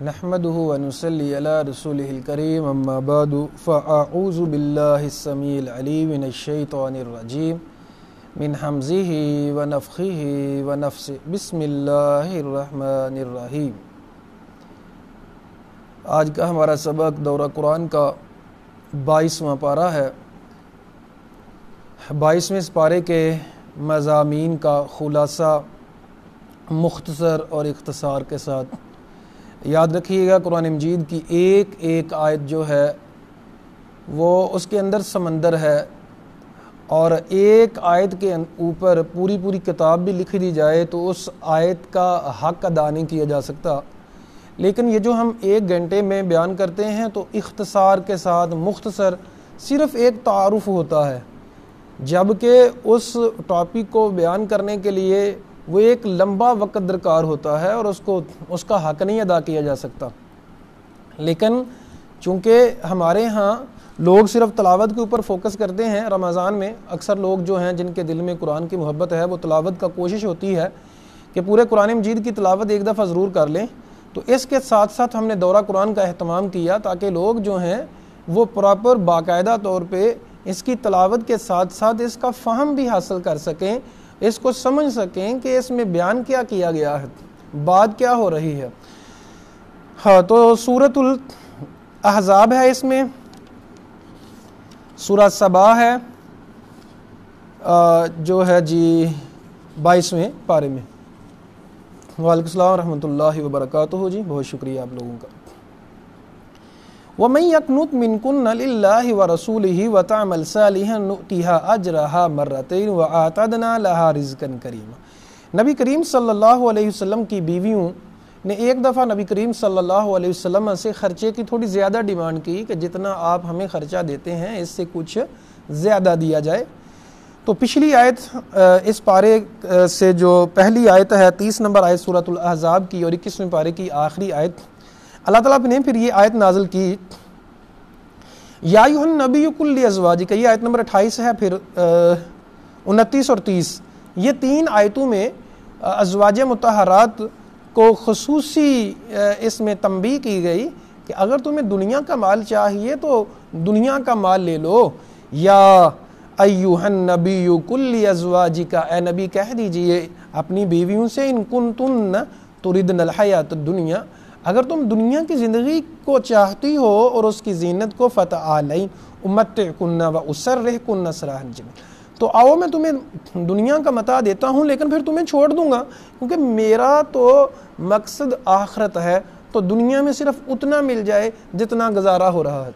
نحمده ونصلي على رسوله الكريم اما بعد فاعوذ بالله السميع العليم من الشيطان الرجيم من حمزه ونفخه ونفثه بسم الله الرحمن الرحیم۔ آج کا ہمارا سبق دورہ قرآن کا 22واں پارہ ہے۔ 22ویں اس پارے کے مضامین کا خلاصہ مختصر اور اختصار کے ساتھ یاد رکھیے گا۔ قرآن مجید کی ایک ایک آیت جو ہے وہ اس کے اندر سمندر ہے، اور ایک آیت کے اوپر پوری کتاب بھی لکھ دی جائے تو اس آیت کا حق ادا نہیں کیا جا سکتا، لیکن یہ جو ہم 1 گھنٹے میں بیان کرتے ہیں تو اختصار کے ساتھ مختصر صرف ایک تعارف ہوتا ہے، جبکہ اس ٹاپک کو بیان کرنے کے لیے وہ ایک لمبا وقت درکار ہوتا ہے اور اس کا حق نہیں ادا کیا جا سکتا۔ لیکن چونکہ ہمارے ہاں لوگ صرف تلاوت کے اوپر فوکس کرتے ہیں، رمضان میں اکثر لوگ جو ہیں جن کے دل میں قرآن کی محبت ہے وہ تلاوت کا کوشش ہوتی ہے کہ پورے قرآن مجید کی تلاوت ایک دفعہ ضرور کر لیں، تو اس کے ساتھ ساتھ ہم نے دورہ قرآن کا اہتمام کیا تاکہ لوگ جو ہیں وہ پراپر باقاعدہ طور پہ اس کی تلاوت کے ساتھ ساتھ اس کا فہم بھی حاصل کر سکیں، اس کو سمجھ سکیں کہ اس میں بیان کیا کیا گیا ہے، بات کیا ہو رہی ہے۔ ہاں، تو سورۃ الاحزاب ہے، اس میں سورہ سبا ہے جو ہے جی 22ویں پارے میں۔ وعلیکم السلام ورحمۃ اللہ وبرکاتہ جی، بہت شکریہ آپ لوگوں کا۔ وَمَن يَقْنُتْ مِنكُنَّ لِلَّهِ وَرَسُولِهِ وَتَعْمَلْ صَالِحًا نُؤْتِهَا أَجْرَهَا مَرَّتَيْنِ وَأَعْتَدْنَا لَهَا رِزْقًا كَرِيمًا۔ نبی کریم صلی اللہ علیہ وسلم کی بیویوں نے ایک دفعہ نبی کریم صلی اللہ علیہ وسلم سے خرچے کی تھوڑی زیادہ ڈیمانڈ کی کہ جتنا آپ ہمیں خرچہ دیتے ہیں اس سے کچھ زیادہ دیا جائے۔ تو پچھلی آیت اس پارے سے جو پہلی آیت ہے 30 نمبر آیت سورۃ الاحزاب کی اور 21ویں پارے کی آخری آیت، اللہ تعالیٰ نے پھر یہ آیت نازل کی، یا ایھا النبی قل لازواجک، یہ آیت نمبر 28 ہے، پھر 29 اور 30، یہ 3 آیتوں میں ازواج مطہرات کو خصوصی اس میں تنبیہ کی گئی کہ اگر تمہیں دنیا کا مال چاہیے تو دنیا کا مال لے لو۔ یا ایھا النبی قل لازواجک، اے نبی کہہ دیجئے اپنی بیویوں سے، ان کنتن تردن الحیات الدنیا، اگر تم دنیا کی زندگی کو چاہتی ہو اور اس کی زینت کو، فتعالین امتعکن واسرحکن سراحا جمیلا، تو آؤ میں تمہیں دنیا کا متاع دیتا ہوں لیکن پھر تمہیں چھوڑ دوں گا، کیونکہ میرا تو مقصد آخرت ہے، تو دنیا میں صرف اتنا مل جائے جتنا گزارا ہو رہا ہے۔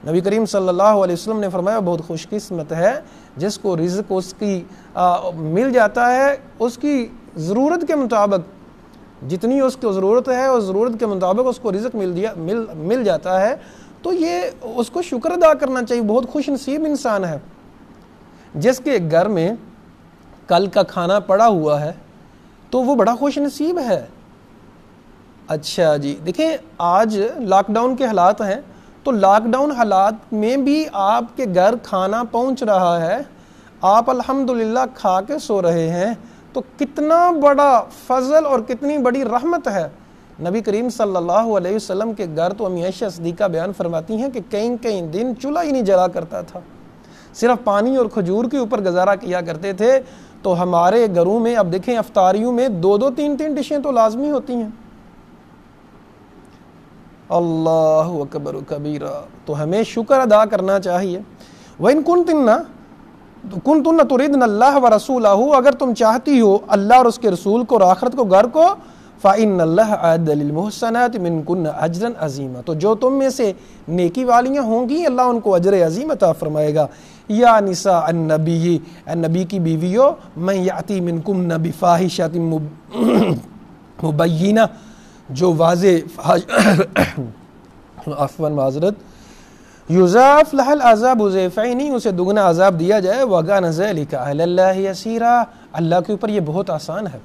نبی کریم صلی اللہ علیہ وسلم نے فرمایا بہت خوش قسمت ہے جس کو رزق اس کی مل جاتا ہے اس کی ضرورت کے مطابق، جتنی اس کو ضرورت ہے اور ضرورت کے مطابق اس کو رزق مل جاتا ہے، تو یہ اس کو شکر ادا کرنا چاہیے۔ بہت خوش نصیب انسان ہے جس کے گھر میں کل کا کھانا پڑا ہوا ہے، تو وہ بڑا خوش نصیب ہے۔ اچھا جی، دیکھیں آج لاک ڈاؤن کے حالات ہیں، تو لاک ڈاؤن حالات میں بھی آپ کے گھر کھانا پہنچ رہا ہے، آپ الحمدللہ کھا کے سو رہے ہیں، تو کتنا بڑا فضل اور کتنی بڑی رحمت ہے۔ نبی کریم صلی اللہ علیہ وسلم کے گھر تو امی عائشہ صدیقہ بیان فرماتی ہیں کہ کئی دن چولہا ہی نہیں جلا کرتا تھا، صرف پانی اور کھجور کے اوپر گزارا کیا کرتے تھے۔ تو ہمارے گھروں میں اب دیکھیں افطاریوں میں 2 3 ڈشیں تو لازمی ہوتی ہیں۔ اللہ اکبر کبیرہ، تو ہمیں شکر ادا کرنا چاہیے۔ وَإِن كُنتُنَّ تُرِدْنَ اللَّهَ وَرَسُولَهُ، اگر تم چاہتی ہو اللہ اور اس کے رسول کو اور آخرت کو، گھر کو، فَإِنَّ اللَّهَ أَعَدَّ لِلْمُحْسَنَاتِ مِنكُنَّ أَجْرًا عَظِيمًا، تو جو تم میں سے نیکی والیاں ہوں گی اللہ ان کو اجر عظیم عطا فرمائے گا۔ یا نساء النبی، اے نبی کی بیویو، من یأتی منکن بفاحشۃ مبینہ، جو واضح عفواً معذرت، یضاعف لها العذاب ضعفین، اسے دگنا عذاب دیا جائے، وکان ذلک علی اللہ یسیرا، اللہ کے اوپر یہ بہت آسان ہے۔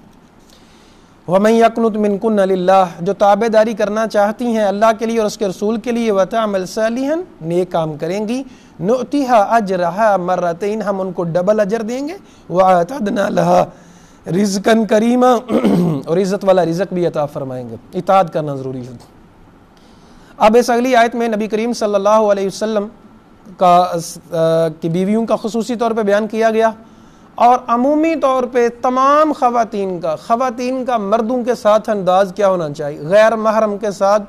ومن یقنت منکن للہ، جو تابع داری کرنا چاہتی ہیں اللہ کے لیے اور اس کے رسول کے لیے، وتعمل صالحا، نیک کام کریں گی، نؤتیہا اجرہا مرتین، ہم ان کو ڈبل اجر دیں گے، واعتدنا لہا رزقا کریما، اور عزت والا رزق بھی عطا فرمائیں گے۔ اطاعت کرنا ضروری ہے۔ اب اس اگلی آیت میں نبی کریم صلی اللہ علیہ وسلم کی بیویوں کا خصوصی طور پہ بیان کیا گیا، اور عمومی طور پہ تمام خواتین کا مردوں کے ساتھ انداز کیا ہونا چاہیے، غیر محرم کے ساتھ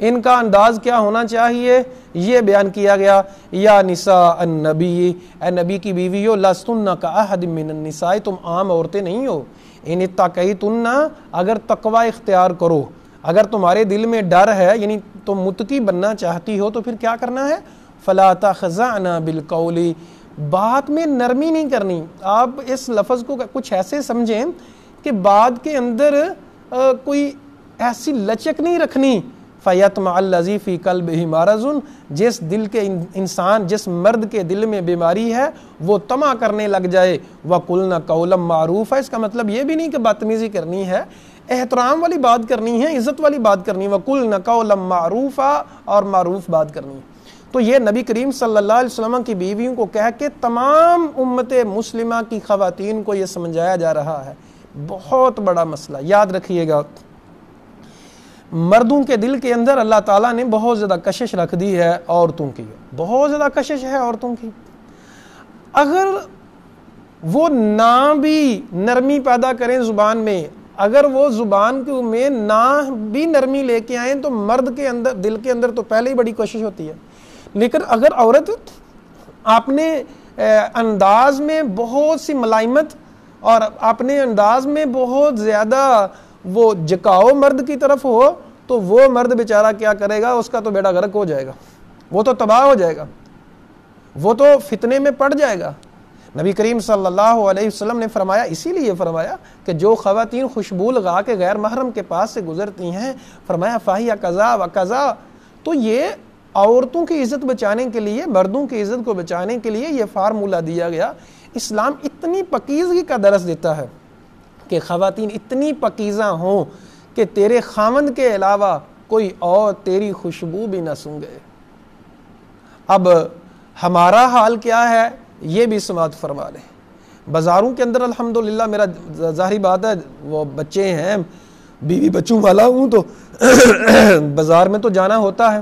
ان کا انداز کیا ہونا چاہیے، یہ بیان کیا گیا۔ یا نساء النبی، اے نبی کی بیویو، لستن کاحد من النساء، تم عام عورتیں نہیں ہو، ان اتقیتن، اگر تقوی اختیار کرو، اگر تمہارے دل میں ڈر ہے، یعنی تم متقی بننا چاہتی ہو، تو پھر کیا کرنا ہے؟ فلا تخضعن بالقول، بات میں نرمی نہیں کرنی۔ آپ اس لفظ کو کچھ ایسے سمجھیں کہ بات کے اندر کوئی ایسی لچک نہیں رکھنی، فَيَطْمَعَ الَّذِي فِي قَلْبِهِ مَرَضٌ، جس دل کے انسان، جس مرد کے دل میں بیماری ہے وہ طمع کرنے لگ جائے۔ وَقُلْنَا قَوْلًا مَعْرُوفًا، اس کا مطلب یہ بھی نہیں کہ بدتمیزی کرنی ہے، احترام والی بات کرنی ہے، عزت والی بات کرنی ہے۔ وَقُلْنَا قَوْلًا مَعْرُوفًا، اور معروف بات کرنی ہے۔ تو یہ نبی کریم صلی اللہ علیہ وسلم کی بیویوں کو کہہ کے تمام امت مسلمہ کی خواتین کو یہ سمجھایا جا رہا ہے۔ بہت بڑا مسئلہ، یاد رکھیے گا، مردوں کے دل کے اندر اللہ تعالیٰ نے بہت زیادہ کشش رکھ دی ہے عورتوں کی، بہت زیادہ کشش ہے عورتوں کی۔ اگر وہ نہ بھی نرمی پیدا کریں زبان میں، اگر وہ زبان میں نہ بھی نرمی لے کے آئیں، تو مرد کے اندر، دل کے اندر تو پہلے ہی بڑی کوشش ہوتی ہے۔ لیکن اگر عورت اپنے انداز میں بہت سی ملائمت اور اپنے انداز میں بہت زیادہ وہ جکاؤ مرد کی طرف ہو، تو وہ مرد بیچارہ کیا کرے گا؟ اس کا تو بیڑا غرق ہو جائے گا، وہ تو تباہ ہو جائے گا، وہ تو فتنے میں پڑ جائے گا۔ نبی کریم صلی اللہ علیہ وسلم نے فرمایا، اسی لیے فرمایا کہ جو خواتین خوشبو لگا کے غیر محرم کے پاس سے گزرتی ہیں، فرمایا فاہیہ قضا و قضا، تو یہ عورتوں کی عزت بچانے کے لیے، مردوں کی عزت کو بچانے کے لیے یہ فارمولہ دیا گیا۔ اسلام اتنی پاکیزگی کا درس دیتا ہے کہ خواتین اتنی پاکیزہ ہوں کہ تیرے خاوند کے علاوہ کوئی اور تیری خوشبو بھی نہ سونگے۔ اب ہمارا حال کیا ہے یہ بھی سماعت فرما لیں۔ بازاروں کے اندر الحمدللہ، میرا ظاہری بات ہے وہ بچے ہیں، بیوی بچوں والا ہوں، تو بازار میں تو جانا ہوتا ہے۔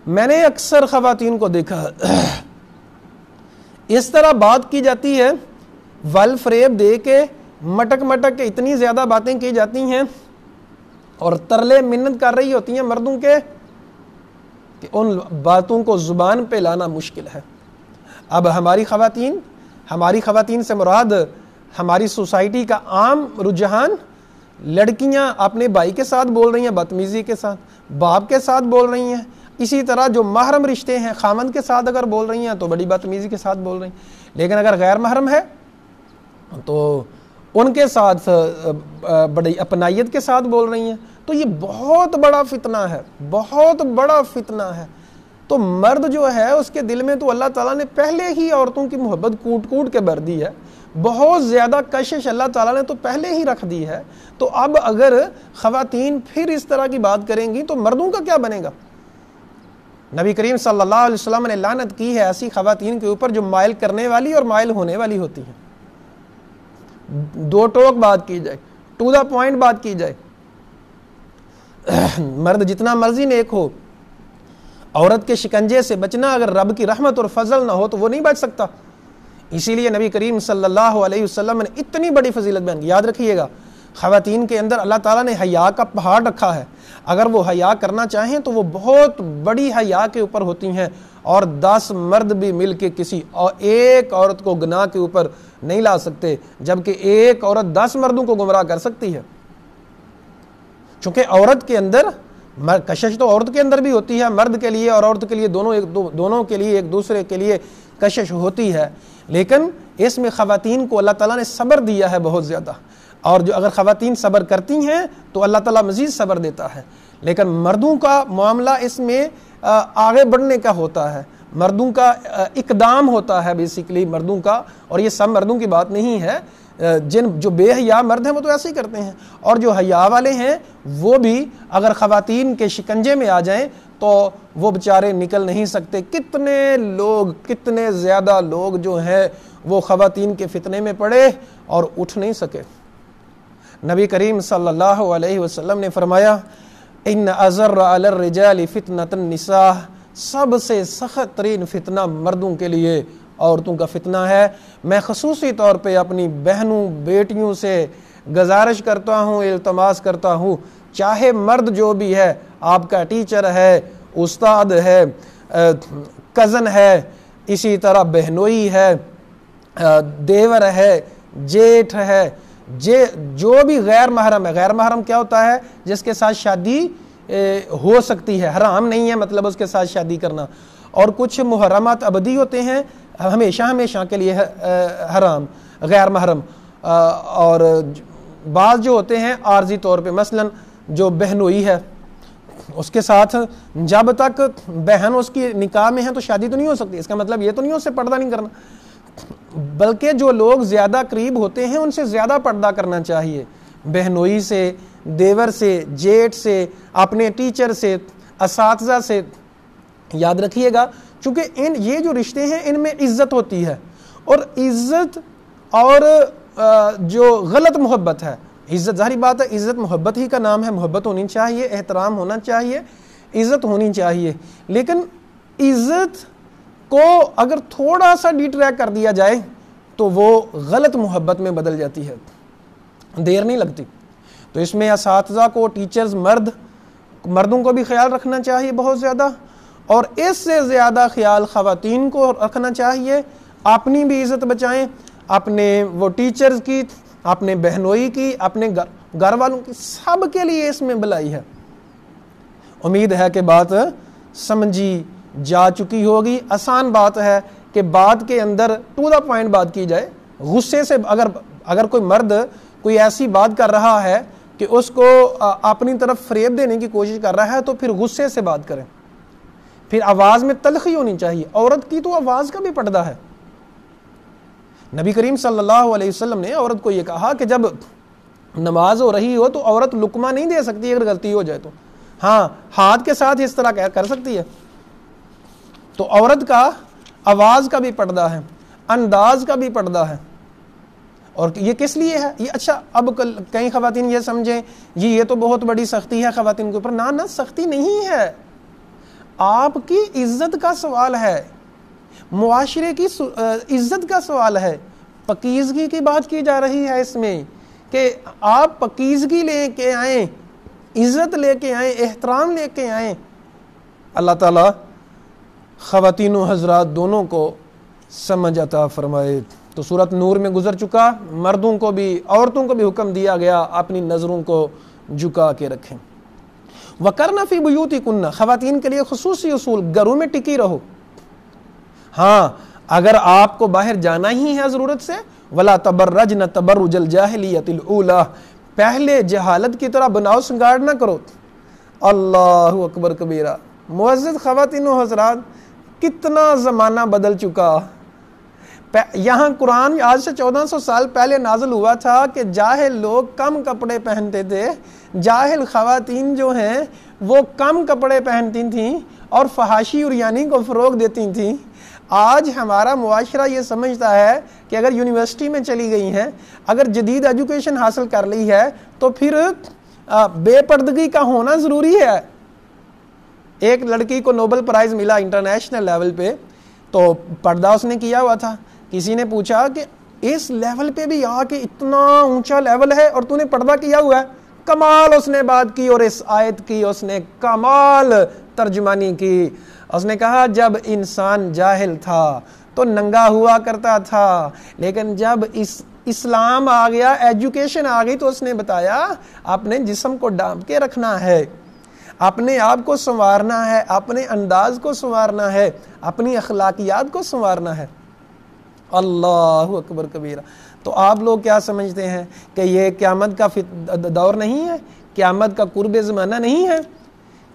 میں نے اکثر خواتین کو دیکھا اس طرح بات کی جاتی ہے، ول فریب دے کے مٹک مٹک کے اتنی زیادہ باتیں کی جاتی ہیں اور ترلے منت کر رہی ہوتی ہیں مردوں کے کہ ان باتوں کو زبان پہ لانا مشکل ہے۔ اب ہماری خواتین سے مراد ہماری سوسائٹی کا عام رجحان، لڑکیاں اپنے بھائی کے ساتھ بول رہی ہیں بدتمیزی کے ساتھ، باپ کے ساتھ بول رہی ہیں، اسی طرح جو محرم رشتے ہیں خامند کے ساتھ اگر بول رہی ہیں تو بڑی بدتمیزی کے ساتھ بول رہی ہیں، لیکن اگر غیر محرم ہے تو ان کے ساتھ بڑی اپنائیت کے ساتھ بول رہی ہیں۔ تو یہ بہت بڑا فتنہ ہے، بہت بڑا فتنہ ہے۔ تو مرد جو ہے اس کے دل میں تو اللہ تعالیٰ نے پہلے ہی عورتوں کی محبت کوٹ کوٹ کے بھر دی ہے، بہت زیادہ کشش اللہ تعالیٰ نے تو پہلے ہی رکھ دی ہے۔ تو اب اگر خواتین پھر اس طرح کی بات کریں گی تو مردوں کا کیا بنے گا؟ نبی کریم صلی اللہ علیہ وسلم نے لعنت کی ہے ایسی خواتین کے اوپر جو مائل کرنے والی اور مائل ہونے والی ہوتی ہیں۔ دو ٹوک بات کی جائے، ٹو دا پوائنٹ بات کی جائے۔ مرد جتنا مرضی نیک ہو، عورت کے شکنجے سے بچنا اگر رب کی رحمت اور فضل نہ ہو تو وہ نہیں بچ سکتا۔ اسی لیے نبی کریم صلی اللہ علیہ وسلم نے اتنی بڑی فضیلت بیان کی۔ یاد رکھیے گا، خواتین کے اندر اللہ تعالیٰ نے حیا کا پہاڑ رکھا ہے، اگر وہ حیا کرنا چاہیں تو وہ بہت بڑی حیا کے اوپر ہوتی ہیں، اور 10 مرد بھی مل کے کسی ایک عورت کو گناہ کے اوپر نہیں لا سکتے، جبکہ ایک عورت 10 مردوں کو گمراہ کر سکتی ہے۔ چونکہ عورت کے اندر کشش تو عورت کے اندر بھی ہوتی ہے، مرد کے لیے اور عورت کے لیے دونوں کے لیے ایک دوسرے کے لیے کشش ہوتی ہے، لیکن اس میں خواتین کو اللہ تعالیٰ نے صبر دیا ہے بہت زیادہ، اور جو اگر خواتین صبر کرتی ہیں تو اللہ تعالیٰ مزید صبر دیتا ہے۔ لیکن مردوں کا معاملہ اس میں آگے بڑھنے کا ہوتا ہے، مردوں کا اقدام ہوتا ہے بیسیکلی مردوں کا، اور یہ سب مردوں کی بات نہیں ہے، جو بے حیا مرد ہیں وہ تو ایسے ہی کرتے ہیں، اور جو حیا والے ہیں وہ بھی اگر خواتین کے شکنجے میں آ جائیں تو وہ بیچارے نکل نہیں سکتے۔ کتنے زیادہ لوگ جو ہیں وہ خواتین کے فتنے میں پڑے اور اٹھ نہیں سکے۔ نبی کریم صلی اللہ علیہ وسلم نے فرمایا ان ازر علی الرجال فتنۃ النساء، سب سے سخت ترین فتنہ مردوں کے لیے عورتوں کا فتنہ ہے۔ میں خصوصی طور پہ اپنی بہنوں بیٹیوں سے گزارش کرتا ہوں، التماس کرتا ہوں، چاہے مرد جو بھی ہے، آپ کا ٹیچر ہے، استاد ہے، کزن ہے، اسی طرح بہنوئی ہے، دیور ہے، جیٹھ ہے، جو بھی غیر محرم ہے۔ غیر محرم کیا ہوتا ہے؟ جس کے ساتھ شادی ہو سکتی ہے، حرام نہیں ہے مطلب اس کے ساتھ شادی کرنا۔ اور کچھ محرمات ابدی ہوتے ہیں، ہمیشہ ہمیشہ کے لیے حرام، غیر محرم، اور بعض جو ہوتے ہیں عارضی طور پہ، مثلا جو بہنوئی ہے اس کے ساتھ جب تک بہن اس کی نکاح میں ہے تو شادی تو نہیں ہو سکتی۔ اس کا مطلب یہ تو نہیں اس سے پردہ نہیں کرنا، بلکہ جو لوگ زیادہ قریب ہوتے ہیں ان سے زیادہ پردہ کرنا چاہیے، بہنوئی سے، دیور سے، جیٹ سے، اپنے ٹیچر سے، اساتذہ سے۔ یاد رکھیے گا، چونکہ یہ جو رشتے ہیں ان میں عزت ہوتی ہے، اور عزت اور جو غلط محبت ہے، عزت ظاہری بات ہے، عزت محبت ہی کا نام ہے، محبت ہونی چاہیے، احترام ہونا چاہیے، عزت ہونی چاہیے، لیکن عزت کو اگر تھوڑا سا ڈیٹریکٹ کر دیا جائے تو وہ غلط محبت میں بدل جاتی ہے، دیر نہیں لگتی۔ تو اس میں اساتذہ کو، ٹیچرز، مردوں کو بھی خیال رکھنا چاہیے بہت زیادہ، اور اس سے زیادہ خیال خواتین کو رکھنا چاہیے۔ اپنی بھی عزت بچائیں، اپنے وہ ٹیچرز کی، اپنے بہنوئی کی، اپنے گھر والوں کی، سب کے لیے اس میں بھلائی ہے۔ امید ہے کہ بات سمجھی جا چکی ہوگی۔ آسان بات ہے کہ بات کے اندر ٹو دا پوائنٹ بات کی جائے، غصے سے اگر کوئی مرد کوئی ایسی بات کر رہا ہے کہ اس کو اپنی طرف فریب دینے کی کوشش کر رہا ہے تو پھر غصے سے بات کریں، پھر آواز میں تلخی ہونی چاہیے۔ عورت کی تو آواز کا بھی پردہ ہے۔ نبی کریم صلی اللہ علیہ وسلم نے عورت کو یہ کہا کہ جب نماز ہو رہی ہو تو عورت لقمہ نہیں دے سکتی اگر غلطی ہو جائے تو، ہاں ہاتھ کے ساتھ اس طرح کر سکتی ہے۔ تو عورت کا آواز کا بھی پردہ ہے، انداز کا بھی پردہ ہے۔ اور یہ کس لیے ہے؟ یہ اچھا اب کئی خواتین یہ سمجھیں یہ تو بہت بڑی سختی ہے خواتین کے اوپر۔ نہ سختی نہیں ہے، آپ کی عزت کا سوال ہے، معاشرے کی عزت کا سوال ہے۔ پاکیزگی کی بات کی جا رہی ہے اس میں کہ آپ پاکیزگی لے کے آئیں، عزت لے کے آئیں، احترام لے کے آئیں۔ اللہ تعالیٰ خواتین و حضرات دونوں کو سمجھ عطا فرمائے۔ تو سورۃ نور میں گزر چکا، مردوں کو بھی عورتوں کو بھی حکم دیا گیا اپنی نظروں کو جھکا کے رکھیں۔ وَقَرْنَ فِي بُيُوتِكُنَّ، خواتین کے لیے خصوصی اصول، گھروں میں ٹکی رہو۔ ہاں اگر آپ کو باہر جانا ہی ہے ضرورت سے، وَلَا تَبَرَّجْنَ تَبَرُّجَ الْجَاهِلِيَّةِ الْأُولَىٰ، پہلے جہالت کی طرح بناؤ سنگار نہ کرو۔ اللہ اکبر کبیرہ۔ معزز خواتین و حضرات، کتنا زمانہ بدل چکا۔ یہاں قرآن آج سے 1400 سال پہلے نازل ہوا تھا کہ جاہل لوگ کم کپڑے پہنتے تھے، جاہل خواتین جو ہیں وہ کم کپڑے پہنتی تھیں اور فحاشی اور یعنی کو فروغ دیتی تھیں۔ آج ہمارا معاشرہ یہ سمجھتا ہے کہ اگر یونیورسٹی میں چلی گئی ہیں، اگر جدید ایجوکیشن حاصل کر لی ہے تو پھر بے پردگی کا ہونا ضروری ہے۔ ایک لڑکی کو نوبل پرائز ملا انٹرنیشنل لیول پہ، تو پردہ اس نے کیا ہوا تھا۔ کسی نے پوچھا کہ اس لیول پہ بھی آ کے اتنا اونچا لیول ہے اور تو نے پردہ کیا ہوا ہے؟ کمال اس نے بات کی، اور اس آیت کی اس نے کمال ترجمانی کی۔ اس نے کہا جب انسان جاہل تھا تو ننگا ہوا کرتا تھا، لیکن جب اسلام آ گیا، ایجوکیشن آ گئی، تو اس نے بتایا اپنے جسم کو ڈھانپ کے رکھنا ہے، اپنے آپ کو سنوارنا ہے، اپنے انداز کو سنوارنا ہے، اپنی اخلاقیات کو سنوارنا ہے۔ اللہ اکبر کبیرہ۔ تو آپ لوگ کیا سمجھتے ہیں کہ یہ قیامت کا دور نہیں ہے، قیامت کا قرب زمانہ نہیں ہے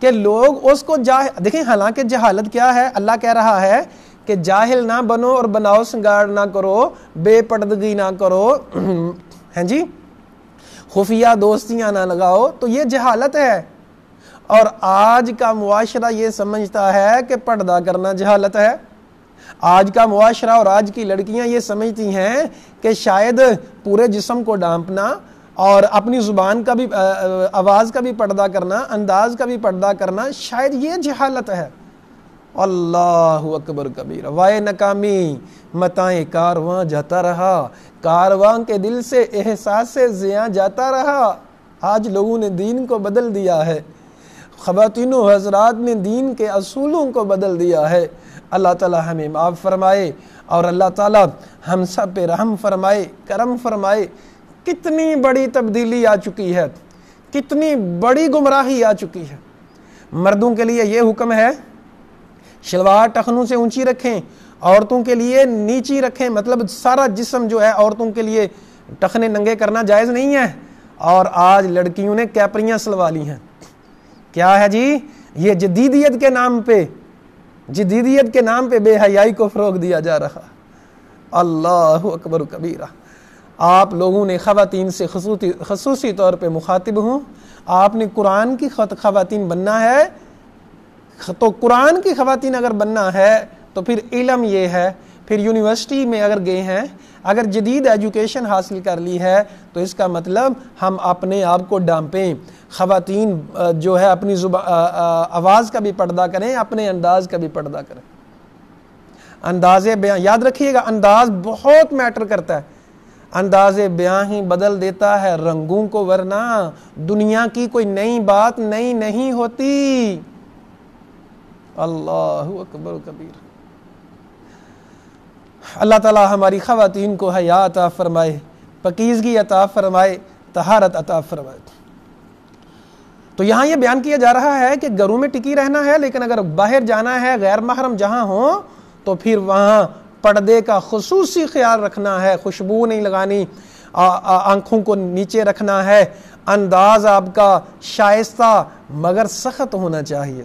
کہ لوگ اس کو دیکھیں، حالانکہ جہالت کیا ہے؟ اللہ کہہ رہا ہے کہ جاہل نہ بنو اور بناؤ سنگار نہ کرو، بے پردگی نہ کرو، ہیں جی، خفیہ دوستیاں نہ لگاؤ، تو یہ جہالت ہے۔ اور آج کا معاشرہ یہ سمجھتا ہے کہ پردہ کرنا جہالت ہے۔ آج کا معاشرہ اور آج کی لڑکیاں یہ سمجھتی ہیں کہ شاید پورے جسم کو ڈھانپنا اور اپنی زبان کا بھی آواز کا بھی پردہ کرنا، انداز کا بھی پردہ کرنا، شاید یہ جہالت ہے۔ اللہ اکبر کبیر۔ وائے ناکامی متائیں کارواں جاتا رہا، کارواں کے دل سے احساس زیاں جاتا رہا۔ آج لوگوں نے دین کو بدل دیا ہے، خواتین و حضرات نے دین کے اصولوں کو بدل دیا ہے۔ اللہ تعالی ہمیں معاف فرمائے اور اللہ تعالی ہم سب پہ رحم فرمائے، کرم فرمائے۔ کتنی بڑی تبدیلی آ چکی ہے، کتنی بڑی گمراہی آ چکی ہے۔ مردوں کے لیے یہ حکم ہے شلوار ٹخنوں سے اونچی رکھیں، عورتوں کے لیے نیچی رکھیں، مطلب سارا جسم جو ہے عورتوں کے لیے ٹخنے ننگے کرنا جائز نہیں ہے۔ اور آج لڑکیوں نے کیپریاں سلوا لی ہیں۔ کیا ہے جی؟ یہ جدیدیت کے نام پہ، جدیدیت کے نام پہ بے حیائی کو فروغ دیا جا رہا۔ اللہ اکبر کبیرہ۔ آپ لوگوں نے خواتین سے خصوصی طور پہ مخاطب ہوں، آپ نے قرآن کی خواتین بننا ہے، تو قرآن کی خواتین اگر بننا ہے تو پھر علم یہ ہے، پھر یونیورسٹی میں اگر گئے ہیں، اگر جدید ایجوکیشن حاصل کر لی ہے تو اس کا مطلب ہم اپنے آپ کو ڈانپیں۔ خواتین جو ہے اپنی آواز کا بھی پردہ کریں، اپنے انداز کا بھی پردہ کریں۔ انداز بیان یاد رکھیے گا، انداز بہت میٹر کرتا ہے۔ انداز بیان ہی بدل دیتا ہے رنگوں کو، ورنہ دنیا کی کوئی نئی بات نئی نہیں ہوتی۔ اللہ اکبر کبیر۔ اللہ تعالی ہماری خواتین کو حیا عطا فرمائے، پاکیزگی عطا فرمائے، طہارت عطا فرمائے۔ تو یہاں یہ بیان کیا جا رہا ہے کہ گھروں میں ٹکی رہنا ہے، لیکن اگر باہر جانا ہے غیر محرم جہاں ہو تو پھر وہاں پردے کا خصوصی خیال رکھنا ہے، خوشبو نہیں لگانی، آنکھوں کو نیچے رکھنا ہے، انداز آپ کا شائستہ مگر سخت ہونا چاہیے۔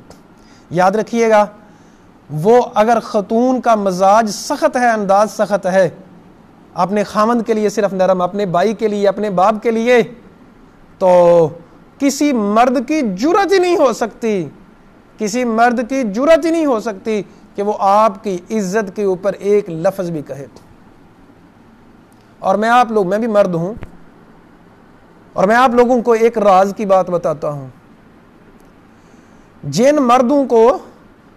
یاد رکھیے گا، وہ اگر خاتون کا مزاج سخت ہے، انداز سخت ہے، اپنے خامند کے لیے صرف نرم، اپنے بھائی کے لیے، اپنے باپ کے لیے، تو کسی مرد کی جرات ہی نہیں ہو سکتی، کسی مرد کی جرات ہی نہیں ہو سکتی کہ وہ آپ کی عزت کے اوپر ایک لفظ بھی کہے۔ اور میں بھی مرد ہوں، اور میں آپ لوگوں کو ایک راز کی بات بتاتا ہوں۔ جن مردوں کو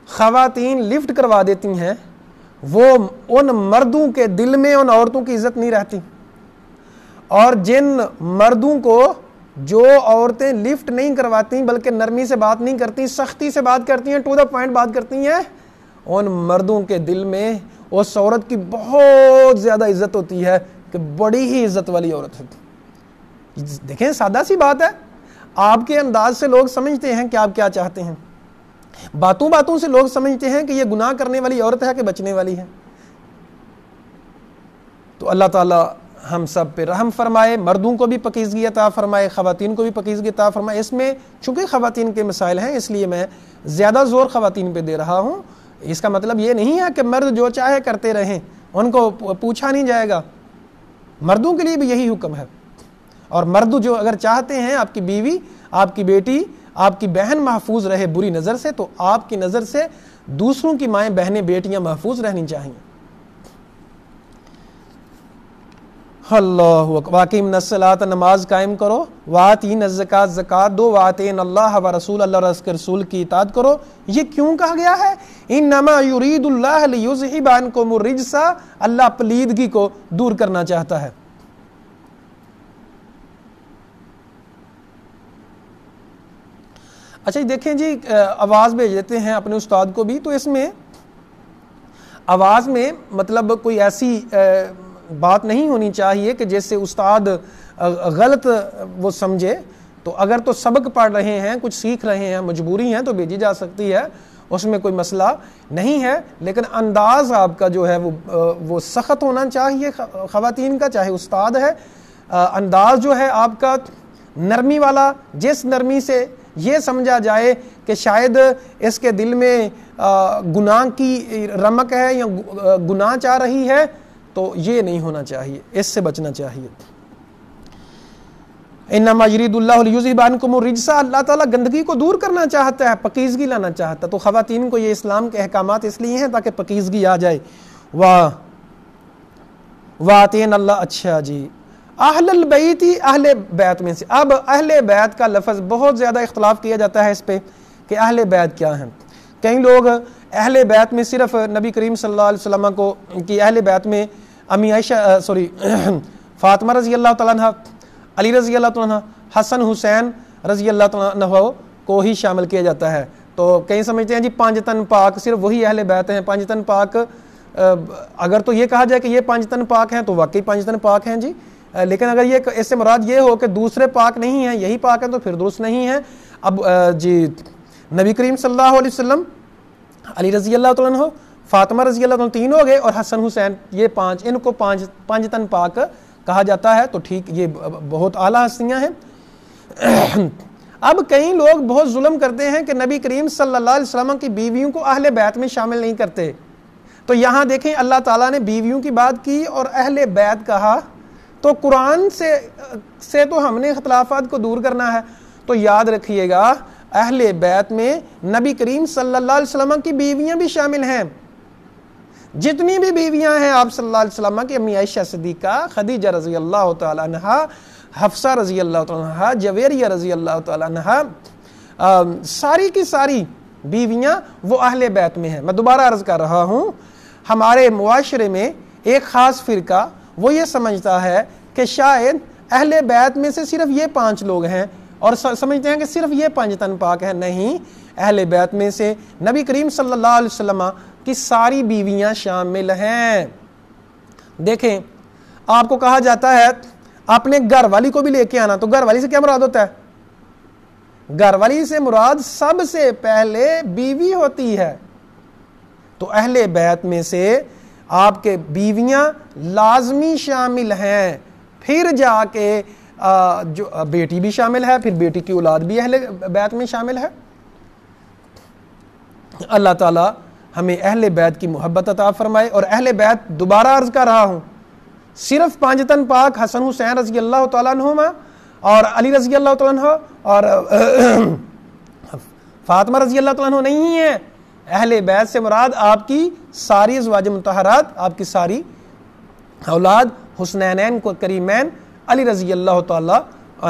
خواتین لفٹ کروا دیتی ہیں، وہ ان مردوں کے دل میں ان عورتوں کی عزت نہیں رہتی، اور جن مردوں کو جو عورتیں لفٹ نہیں کرواتی بلکہ نرمی سے بات نہیں کرتی، سختی سے بات کرتی ہیں، ٹو دا پوائنٹ بات کرتی ہیں، ان مردوں کے دل میں اس عورت کی بہت زیادہ عزت ہوتی ہے کہ بڑی ہی عزت والی عورت ہے۔ دیکھیں سادہ سی بات ہے، آپ کے انداز سے لوگ سمجھتے ہیں کہ آپ کیا چاہتے ہیں، باتوں باتوں سے لوگ سمجھتے ہیں کہ یہ گناہ کرنے والی عورت ہے کہ بچنے والی ہے۔ تو اللہ تعالی ہم سب پہ رحم فرمائے، مردوں کو بھی پاکیزگی عطا فرمائے، خواتین کو بھی پاکیزگی عطا فرمائے۔ اس میں چونکہ خواتین کے مسائل ہیں اس لیے میں زیادہ زور خواتین پہ دے رہا ہوں۔ اس کا مطلب یہ نہیں ہے کہ مرد جو چاہے کرتے رہیں، ان کو پوچھا نہیں جائے گا، مردوں کے لیے بھی یہی حکم ہے۔ اور مرد جو اگر چاہتے ہیں آپ کی بیوی، آپ کی بیٹی، آپ کی بہن محفوظ رہے بری نظر سے، تو آپ کی نظر سے دوسروں کی مائیں بہنیں بیٹیاں محفوظ رہنی چاہیے۔ اللہ واقعی الصلاۃ، نماز قائم کرو، وآتین الزکات، زکات دو، وآتین اللہ و رسول، اللہ اور اس کے رسول کی اطاعت کرو۔ یہ کیوں کہا گیا ہے؟ انما یرید اللہ لیذھب عنکم الرجس، اللہ پلیدگی کو دور کرنا چاہتا ہے۔ اچھا دیکھیں جی، آواز بھیج دیتے ہیں اپنے استاد کو بھی، تو اس میں آواز میں مطلب کوئی ایسی بات نہیں ہونی چاہیے کہ جس سے استاد غلط وہ سمجھے۔ تو اگر تو سبق پڑھ رہے ہیں، کچھ سیکھ رہے ہیں، مجبوری ہیں، تو بھیجی جا سکتی ہے، اس میں کوئی مسئلہ نہیں ہے، لیکن انداز آپ کا جو ہے وہ سخت ہونا چاہیے خواتین کا، چاہے استاد ہے۔ انداز جو ہے آپ کا نرمی والا، جس نرمی سے یہ سمجھا جائے کہ شاید اس کے دل میں گناہ کی رمق ہے یا گناہ چاہ رہی ہے، تو یہ نہیں ہونا چاہیے، اس سے بچنا چاہیے۔ انما یرید اللہ لیذھب عنکم الرجس، اللہ تعالیٰ گندگی کو دور کرنا چاہتا ہے، پاکیزگی لانا چاہتا ہے۔ تو خواتین کو یہ اسلام کے احکامات اس لیے ہیں تاکہ پاکیزگی آ جائے۔ وآتین اللہ، اچھا جی، اہل البیت اہل بیت میں سے. اب اہل بیت کا لفظ بہت زیادہ اختلاف کیا جاتا ہے اس پہ کہ اہل بیت کیا ہیں. کئی لوگ اہل بیت میں صرف نبی کریم صلی اللہ علیہ وسلم کو کی اہل بیت میں امی عائشہ فاطمہ رضی اللہ تعالیٰ عنہ، علی رضی اللہ تعالیٰ عنہ، حسن حسین رضی اللہ تعالیٰ عنہ کو ہی شامل کیا جاتا ہے. تو کئی سمجھتے ہیں جی پانچ تن پاک صرف وہی اہل بیت ہیں. پانچ تن پاک اگر تو یہ کہا جائے کہ یہ پانچ تن پاک ہیں تو واقعی پانچ تن پاک ہیں جی، لیکن اگر یہ اس سے مراد یہ ہو کہ دوسرے پاک نہیں ہیں یہی پاک ہیں تو پھر درست نہیں ہے. اب جی نبی کریم صلی اللہ علیہ وسلم، علی رضی اللہ تعالیٰ عنہ، فاطمہ رضی اللہ تعالیٰ تین ہو گئے، اور حسن حسین یہ پانچ، ان کو پانچ تن پاک کہا جاتا ہے. تو ٹھیک یہ بہت اعلیٰ ہستیاں ہیں. اب کئی لوگ بہت ظلم کرتے ہیں کہ نبی کریم صلی اللہ علیہ وسلم کی بیویوں کو اہل بیت میں شامل نہیں کرتے. تو یہاں دیکھیں اللہ تعالیٰ نے بیویوں کی بات کی اور اہل بیت کہا. تو قرآن سے تو ہم نے اختلافات کو دور کرنا ہے. تو یاد رکھیے گا اہل بیت میں نبی کریم صلی اللہ علیہ وسلم کی بیویاں بھی شامل ہیں. جتنی بھی بیویاں ہیں آپ صلی اللہ علیہ وسلم کی، امی عائشہ صدیقہ، خدیجہ رضی اللہ تعالی عنہا، حفصہ رضی اللہ تعالی عنہا، جویریہ رضی اللہ تعالی عنہا، ساری کی ساری بیویاں وہ اہل بیت میں ہیں. میں دوبارہ عرض کر رہا ہوں، ہمارے معاشرے میں ایک خاص فرقہ وہ یہ سمجھتا ہے کہ شاید اہل بیت میں سے صرف یہ 5 لوگ ہیں اور سمجھتے ہیں کہ صرف یہ 5 تن پاک ہیں. نہیں، اہل بیت میں سے نبی کریم صلی اللہ علیہ وسلم کی ساری بیویاں شامل ہیں. دیکھیں آپ کو کہا جاتا ہے اپنے گھر والی کو بھی لے کے آنا، تو گھر والی سے کیا مراد ہوتا ہے؟ گھر والی سے مراد سب سے پہلے بیوی ہوتی ہے. تو اہل بیت میں سے آپ کے بیویاں لازمی شامل ہیں، پھر جا کے جو بیٹی بھی شامل ہے، پھر بیٹی کی اولاد بھی اہل بیت میں شامل ہے. اللہ تعالی ہمیں اہل بیت کی محبت عطا فرمائے. اور اہل بیت دوبارہ عرض کر رہا ہوں، صرف 5 تن پاک حسن حسین رضی اللہ تعالیٰ عنہما اور علی رضی اللہ تعالیٰ عنہ اور فاطمہ رضی اللہ تعالیٰ عنہ نہیں ہے. اہل بیت سے مراد آپ کی ساری ازواج مطہرات، آپ کی ساری اولاد، حسنینین کو کریمین، علی رضی اللہ تعالیٰ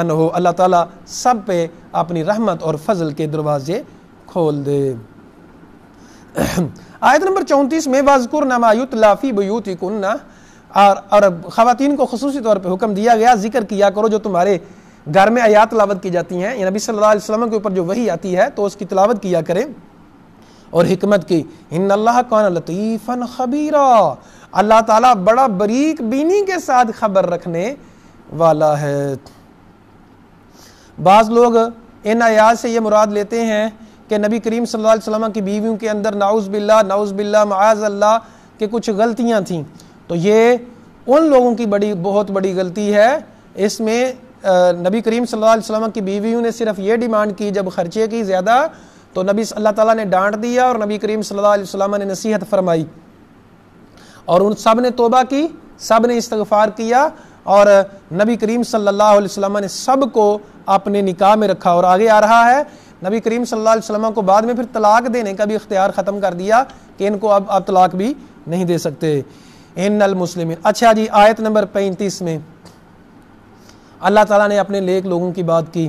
عنہ. اللہ تعالیٰ سب پہ اپنی رحمت اور فضل کے دروازے کھول دے. آیت نمبر 34 میں وَاذْكُرْنَ مَا يُتْلَىٰ فِي بُيُوتِكُنَّ، اور خواتین کو خصوصی طور پہ حکم دیا گیا ذکر کیا کرو جو تمہارے گھر میں آیات تلاوت کی جاتی ہیں. نبی صلی اللہ علیہ وسلم کے اوپر جو وحی آتی ہے تو اس کی تلاوت کیا کریں اور حکمت کی. ان اللہ کان لطیفا خبیرا، اللہ تعالیٰ بڑا باریک بینی کے ساتھ خبر رکھنے والا ہے. بعض لوگ ان آیات سے یہ مراد لیتے ہیں کہ نبی کریم صلی اللہ علیہ وسلم کی بیویوں کے اندر نعوذ باللہ معاذ اللہ کہ کچھ غلطیاں تھیں. تو یہ ان لوگوں کی بہت بڑی غلطی ہے. اس میں نبی کریم صلی اللہ علیہ وسلم کی بیویوں نے صرف یہ ڈیمانڈ کی جب خرچے کی زیادہ تو نبی اللہ تعالیٰ نے ڈانٹ دیا اور نبی کریم صلی اللہ علیہ وسلم نے نصیحت فرمائی اور ان سب نے توبہ کی، سب نے استغفار کیا اور نبی کریم صلی اللہ علیہ وسلم نے سب کو اپنے نکاح میں رکھا. اور آگے آ رہا ہے نبی کریم صلی اللہ علیہ وسلم کو بعد میں پھر طلاق دینے کا بھی اختیار ختم کر دیا کہ ان کو اب طلاق بھی نہیں دے سکتے. ان المسلمین. اچھا جی، آیت نمبر 35 میں اللہ تعالیٰ نے اپنے نیک لوگوں کی بات کی.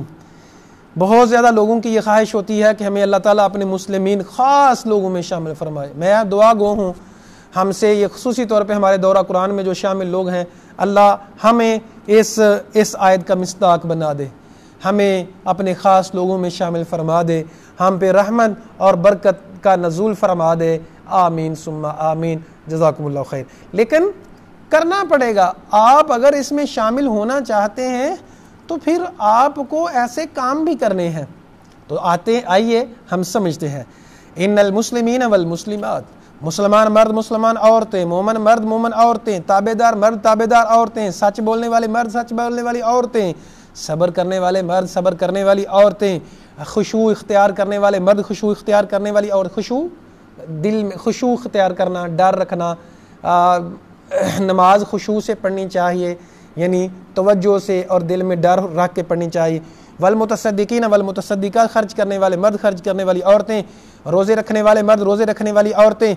بہت زیادہ لوگوں کی یہ خواہش ہوتی ہے کہ ہمیں اللہ تعالیٰ اپنے مسلمین خاص لوگوں میں شامل فرمائے. میں دعا گو ہوں ہم سے یہ خصوصی طور پہ ہمارے دورہ قرآن میں جو شامل لوگ ہیں، اللہ ہمیں اس آیت کا مصداق بنا دے، ہمیں اپنے خاص لوگوں میں شامل فرما دے، ہم پہ رحمت اور برکت کا نزول فرما دے. آمین ثم آمین. جزاکم اللہ خیر. لیکن کرنا پڑے گا. آپ اگر اس میں شامل ہونا چاہتے ہیں تو پھر آپ کو ایسے کام بھی کرنے ہیں. تو آئیے ہم سمجھتے ہیں. ان المسلمین والمسلمات، مسلمان مرد مسلمان عورتیں، مومن مرد مومن عورتیں، تابع دار مرد تابع دار عورتیں، سچ بولنے والے مرد سچ بولنے والی عورتیں، صبر کرنے والے مرد صبر کرنے والی عورتیں، خشوع اختیار کرنے والے مرد خشوع اختیار کرنے والی عورت. خشوع دل میں خشوع اختیار کرنا، ڈر رکھنا. نماز خشوع سے پڑھنی چاہیے، یعنی توجہ سے اور دل میں ڈر رکھ کے پڑھنی چاہیے. والمتصدقین والمتصدقات، خرچ کرنے والے مرد، خرچ کرنے والی عورتیں، روزے رکھنے والے مرد، روزے رکھنے والی عورتیں،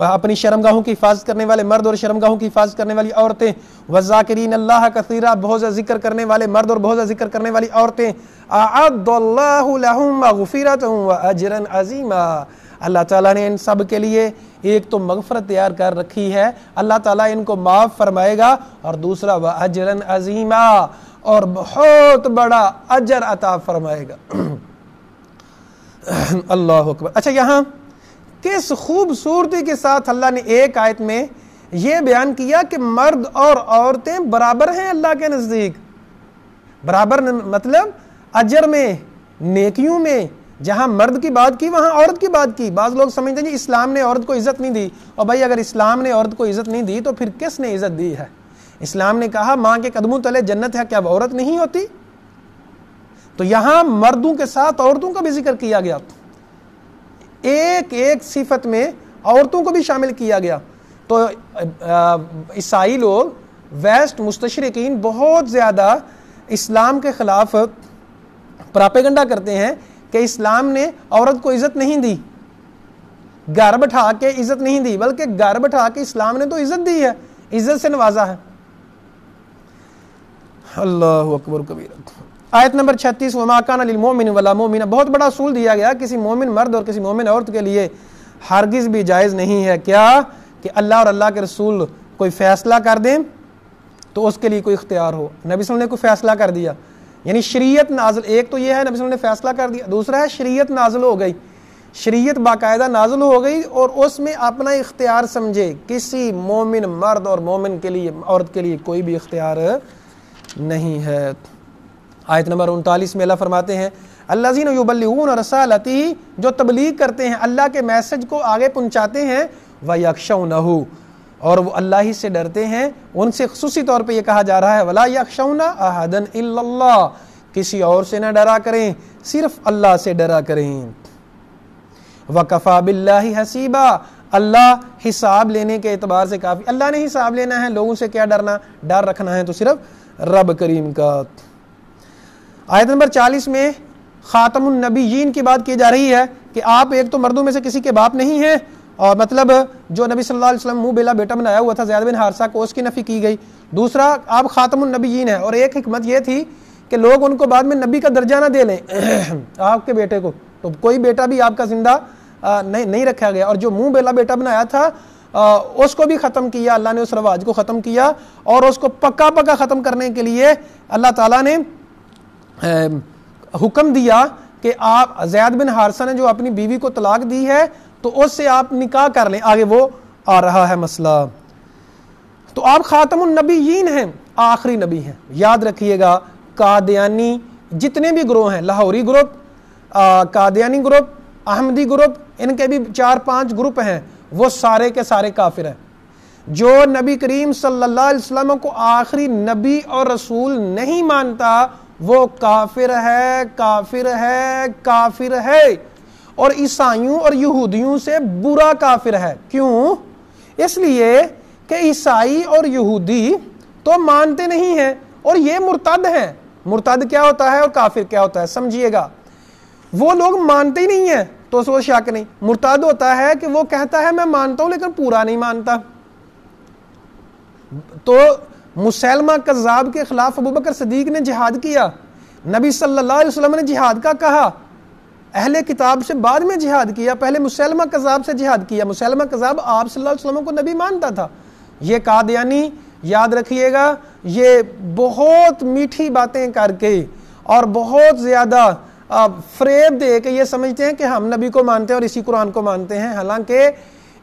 اپنی شرمگاہوں کی حفاظت کرنے والے مرد اور شرمگاہوں کی حفاظت کرنے والی عورتیں، والذاکرین اللہ کثیرا، بہت زیادہ ذکر کرنے والے مرد اور بہت زیادہ ذکر کرنے والی عورتیں، اعد اللہ لہم مغفرۃ واجرا عظیما، اللہ تعالیٰ نے ان سب کے لیے ایک تو مغفرت تیار کر رکھی ہے، اللہ تعالیٰ ان کو معاف فرمائے گا، اور دوسرا واجرا عظیما، اور بہت بڑا اجر عطا فرمائے گا۔ اللہ اکبر۔ اچھا، یہاں کس خوبصورتی کے ساتھ اللہ نے ایک آیت میں یہ بیان کیا کہ مرد اور عورتیں برابر ہیں اللہ کے نزدیک۔ برابر مطلب اجر میں، نیکیوں میں، جہاں مرد کی بات کی وہاں عورت کی بات کی۔ بعض لوگ سمجھتے ہیں جی اسلام نے عورت کو عزت نہیں دی، اور بھائی اگر اسلام نے عورت کو عزت نہیں دی تو پھر کس نے عزت دی ہے؟ اسلام نے کہا ماں کے قدموں تلے جنت ہے، کیا وہ عورت نہیں ہوتی؟ تو یہاں مردوں کے ساتھ عورتوں کا بھی ذکر کیا گیا، ایک ایک صفت میں عورتوں کو بھی شامل کیا گیا۔ تو عیسائی لوگ، ویسٹ مستشرقین بہت زیادہ اسلام کے خلاف پراپیگنڈا کرتے ہیں کہ اسلام نے عورت کو عزت نہیں دی، گھر بٹھا کے عزت نہیں دی، بلکہ گھر بٹھا کے اسلام نے تو عزت دی ہے، عزت سے نوازا ہے۔ اللہ اکبر کبیرہ۔ آیت نمبر 36، وما کان للمؤمن ولا مؤمنہ، بہت بڑا اصول دیا گیا، کسی مومن مرد اور کسی مومن عورت کے لیے ہرگز بھی جائز نہیں ہے کیا کہ اللہ اور اللہ کے رسول کوئی فیصلہ کر دیں تو اس کے لیے کوئی اختیار ہو۔ نبی صلی اللہ علیہ وسلم نے کوئی فیصلہ کر دیا، یعنی شریعت نازل، ایک تو یہ ہے نبی صلی اللہ علیہ وسلم نے فیصلہ کر دیا، دوسرا ہے شریعت نازل ہو گئی، شریعت باقاعدہ نازل ہو گئی اور اس میں اپنا اختیار سمجھے، کسی مومن مرد اور مومن کے لیے، عورت کے لیے کوئی بھی اختیار نہیں ہے۔ آیت نمبر 39 میں اللہ فرماتے ہیں الذین یبلغون رسالتہ، جو تبلیغ کرتے ہیں، اللہ کے میسج کو آگے پہنچاتے ہیں، ویخشونہ، اور وہ اللہ ہی سے ڈرتے ہیں۔ ان سے خصوصی طور پہ یہ کہا جا رہا ہے ولا یخشون احدا الا اللہ، کسی اور سے نہ ڈرا کریں، صرف اللہ سے ڈرا کریں۔ وکفی باللہ حسیبا، اللہ حساب لینے کے اعتبار سے کافی، اللہ نے حساب لینا ہے، لوگوں سے کیا ڈرنا، ڈر رکھنا ہے تو صرف رب کریم کا۔ آیت نمبر 40 میں خاتم النبیین کی بات کی جا رہی ہے کہ آپ ایک تو مردوں میں سے کسی کے باپ نہیں ہیں، اور مطلب جو نبی صلی اللہ علیہ وسلم منہ بلا بیٹا بنایا ہوا تھا زید بن حارثہ کو، اس کی نفی کی گئی۔ دوسرا آپ خاتم النبیین ہیں، اور ایک حکمت یہ تھی کہ لوگ ان کو بعد میں نبی کا درجہ نہ دے لیں آپ کے بیٹے کو، تو کوئی بیٹا بھی آپ کا زندہ نہیں رکھا گیا، اور جو منہ بلا بیٹا بنایا تھا اس کو بھی ختم کیا، اللہ نے اس رواج کو ختم کیا، اور اس کو پکا پکا ختم کرنے کے لیے اللہ تعالیٰ نے حکم دیا کہ آپ، زید بن حارثہ نے جو اپنی بیوی کو طلاق دی ہے تو اس سے آپ نکاح کر لیں، آگے وہ آ رہا ہے مسئلہ۔ تو آپ خاتم النبیین ہیں، آخری نبی ہیں۔ یاد رکھیے گا قادیانی جتنے بھی گروہ ہیں، لاہوری گروپ، قادیانی گروپ، احمدی گروپ، ان کے بھی 4-5 گروپ ہیں، وہ سارے کے سارے کافر ہیں۔ جو نبی کریم صلی اللہ علیہ وسلم کو آخری نبی اور رسول نہیں مانتا وہ کافر ہے، کافر ہے، کافر ہے، اور عیسائیوں اور یہودیوں سے برا کافر ہے۔ کیوں؟ اس لیے کہ عیسائی اور یہودی تو مانتے نہیں ہیں، اور یہ مرتد ہیں۔ مرتد کیا ہوتا ہے اور کافر کیا ہوتا ہے سمجھیے گا۔ وہ لوگ مانتے ہی نہیں ہیں تو اس کو شک نہیں۔ مرتد ہوتا ہے کہ وہ کہتا ہے میں مانتا ہوں لیکن پورا نہیں مانتا۔ تو مسیلمہ کذاب کے خلاف ابوبکر صدیق نے جہاد کیا، نبی صلی اللہ علیہ وسلم نے جہاد کا کہا، اہل کتاب سے بعد میں جہاد کیا، پہلے مسیلمہ کذاب سے جہاد کیا۔ مسیلمہ کذاب آپ صلی اللہ علیہ وسلم کو نبی مانتا تھا۔ یہ قادیانی یاد رکھیے گا، یہ بہت میٹھی باتیں کر کے اور بہت زیادہ فریب دے کے یہ سمجھتے ہیں کہ ہم نبی کو مانتے ہیں اور اسی قرآن کو مانتے ہیں، حالانکہ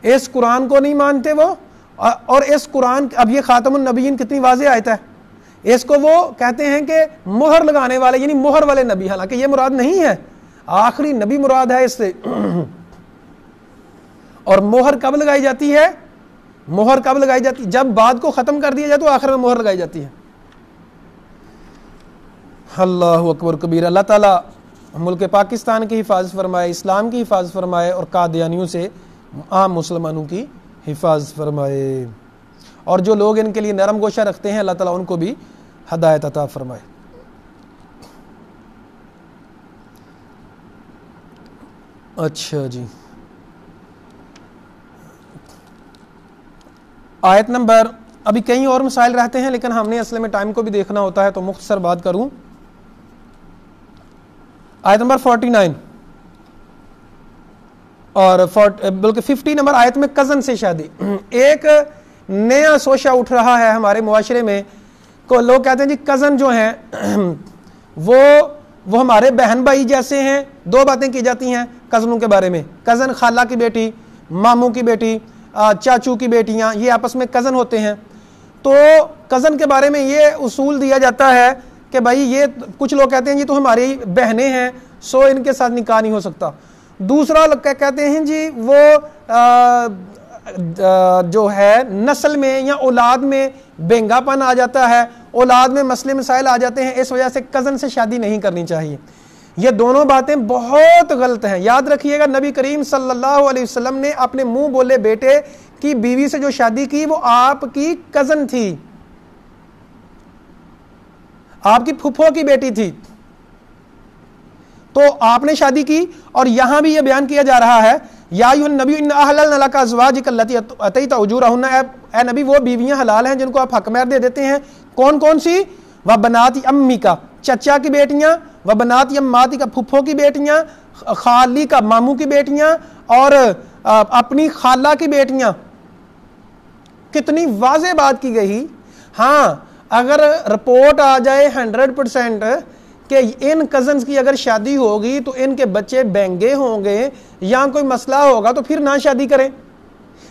اس قرآن کو نہیں مانتے وہ، اور اس قرآن، اب یہ خاتم النبیین کتنی واضح آیت ہے، اس کو وہ کہتے ہیں کہ مہر لگانے والے، یعنی مہر والے نبی، حالانکہ یہ مراد نہیں ہے، آخری نبی مراد ہے اس سے۔ اور مہر کب لگائی جاتی ہے؟ مہر کب لگائی جاتی ہے؟ جب بات کو ختم کر دیا جائے تو آخر میں مہر لگائی جاتی ہے۔ اللہ اکبر کبیر۔ اللہ تعالیٰ ملک پاکستان کی حفاظت فرمائے، اسلام کی حفاظت فرمائے، اور قادیانیوں سے عام مسلمانوں کی حفاظت فرمائے، اور جو لوگ ان کے لیے نرم گوشہ رکھتے ہیں اللہ تعالیٰ ان کو بھی ہدایت عطا فرمائے۔ اچھا جی، آیت نمبر، ابھی کئی اور مسائل رہتے ہیں لیکن ہم نے اصل میں ٹائم کو بھی دیکھنا ہوتا ہے تو مختصر بات کروں. آیت نمبر 49 اور بلکہ 50 نمبر آیت میں کزن سے شادی. ایک نیا سوچا اٹھ رہا ہے ہمارے معاشرے میں کو لوگ کہتے ہیں جی کزن جو ہیں وہ ہمارے بہن بھائی جیسے ہیں. دو باتیں کی جاتی ہیں کزنوں کے بارے میں، کزن خالہ کی بیٹی، ماموں کی بیٹی، چاچو کی بیٹیاں، یہ آپس میں کزن ہوتے ہیں. تو کزن کے بارے میں یہ اصول دیا جاتا ہے کہ بھائی یہ کچھ لوگ کہتے ہیں جی تو ہماری بہنیں ہیں سو ان کے ساتھ نکاح نہیں ہو سکتا. دوسرا لوگ کہتے ہیں جی وہ جو ہے نسل میں یا اولاد میں بینگا پن آ جاتا ہے، اولاد میں مسئلے مسائل آ جاتے ہیں، اس وجہ سے کزن سے شادی نہیں کرنی چاہیے. یہ دونوں باتیں بہت غلط ہیں. یاد رکھیے گا نبی کریم صلی اللہ علیہ وسلم نے اپنے منہ بولے بیٹے کی بیوی سے جو شادی کی وہ آپ کی کزن تھی، آپ کی پھپھو کی بیٹی تھی، تو آپ نے شادی کی. اور یہاں بھی یہ بیان کیا جا رہا ہے یا ایھا النبی انا احللنا لک ازواجک التی اتیت اجورہن، اے نبی وہ بیویاں حلال ہیں جن کو آپ حق مہر دے دیتے ہیں. کون کون سی؟ وبنات امیک، چچا کی بیٹیاں، وبنات اماتک، پھپھو کی بیٹیاں، خالی کا ماموں کی بیٹیاں، اور اپنی خالہ کی بیٹیاں. کتنی واضح بات کی گئی. ہاں اگر رپورٹ آ جائے 100% کہ ان کزنز کی اگر شادی ہوگی تو ان کے بچے بینگے ہوں گے یا کوئی مسئلہ ہوگا تو پھر نہ شادی کریں.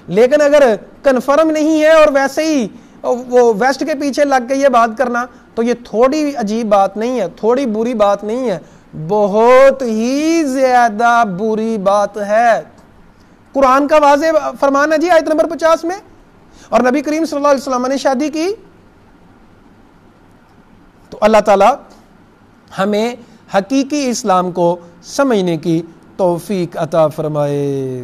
لیکن اگر کنفرم نہیں ہے اور ویسے ہی وہ ویسٹ کے پیچھے لگ کے یہ بات کرنا تو یہ تھوڑی عجیب بات نہیں ہے، تھوڑی بری بات نہیں ہے، بہت ہی زیادہ بری بات ہے. قرآن کا واضح فرمان ہے جی آیت نمبر 50 میں، اور نبی کریم صلی اللہ علیہ وسلم نے شادی کی. تو اللہ تعالی ہمیں حقیقی اسلام کو سمجھنے کی توفیق عطا فرمائے.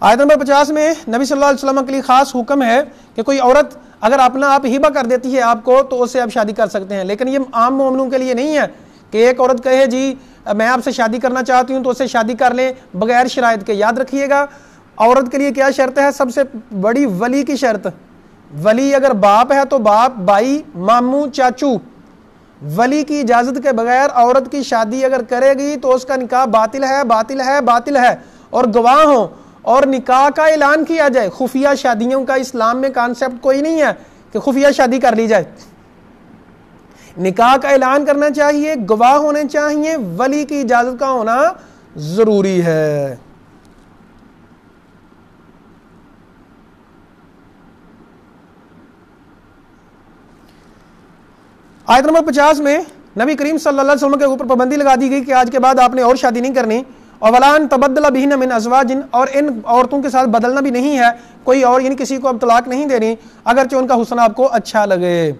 آیت نمبر 50 میں نبی صلی اللہ علیہ وسلم کے لیے خاص حکم ہے کہ کوئی عورت اگر اپنا آپ ہبہ کر دیتی ہے آپ کو تو اس سے آپ شادی کر سکتے ہیں. لیکن یہ عام مومنوں کے لیے نہیں ہے کہ ایک عورت کہے جی میں آپ سے شادی کرنا چاہتی ہوں تو اس سے شادی کر لیں بغیر شرائط کے. یاد رکھیے گا عورت کے لیے کیا شرط ہے؟ سب سے بڑی ولی کی شرط. ولی اگر باپ ہے تو باپ، بھائی، ماموں، چاچو. ولی کی اجازت کے بغیر عورت کی شادی اگر کرے گی تو اس کا نکاح باطل ہے، باطل ہے، باطل ہے. اور گواہ ہوں اور نکاح کا اعلان کیا جائے. خفیہ شادیوں کا اسلام میں کانسیپٹ کوئی نہیں ہے کہ خفیہ شادی کر لی جائے. نکاح کا اعلان کرنا چاہیے، گواہ ہونے چاہیے، ولی کی اجازت کا ہونا ضروری ہے. آیت نمبر 50 میں نبی کریم صلی اللہ علیہ وسلم کے اوپر پابندی لگا دی گئی کہ آج کے بعد آپ نے اور شادی نہیں کرنی. اور وَلَا أَن تَبَدَّلَ بِهِنَّ مِنْ أَزْوَاجٍ، اور ان عورتوں کے ساتھ بدلنا بھی نہیں ہے کوئی اور، یعنی کسی کو اب طلاق نہیں دینی اگرچہ ان کا حسن آپ کو اچھا لگے.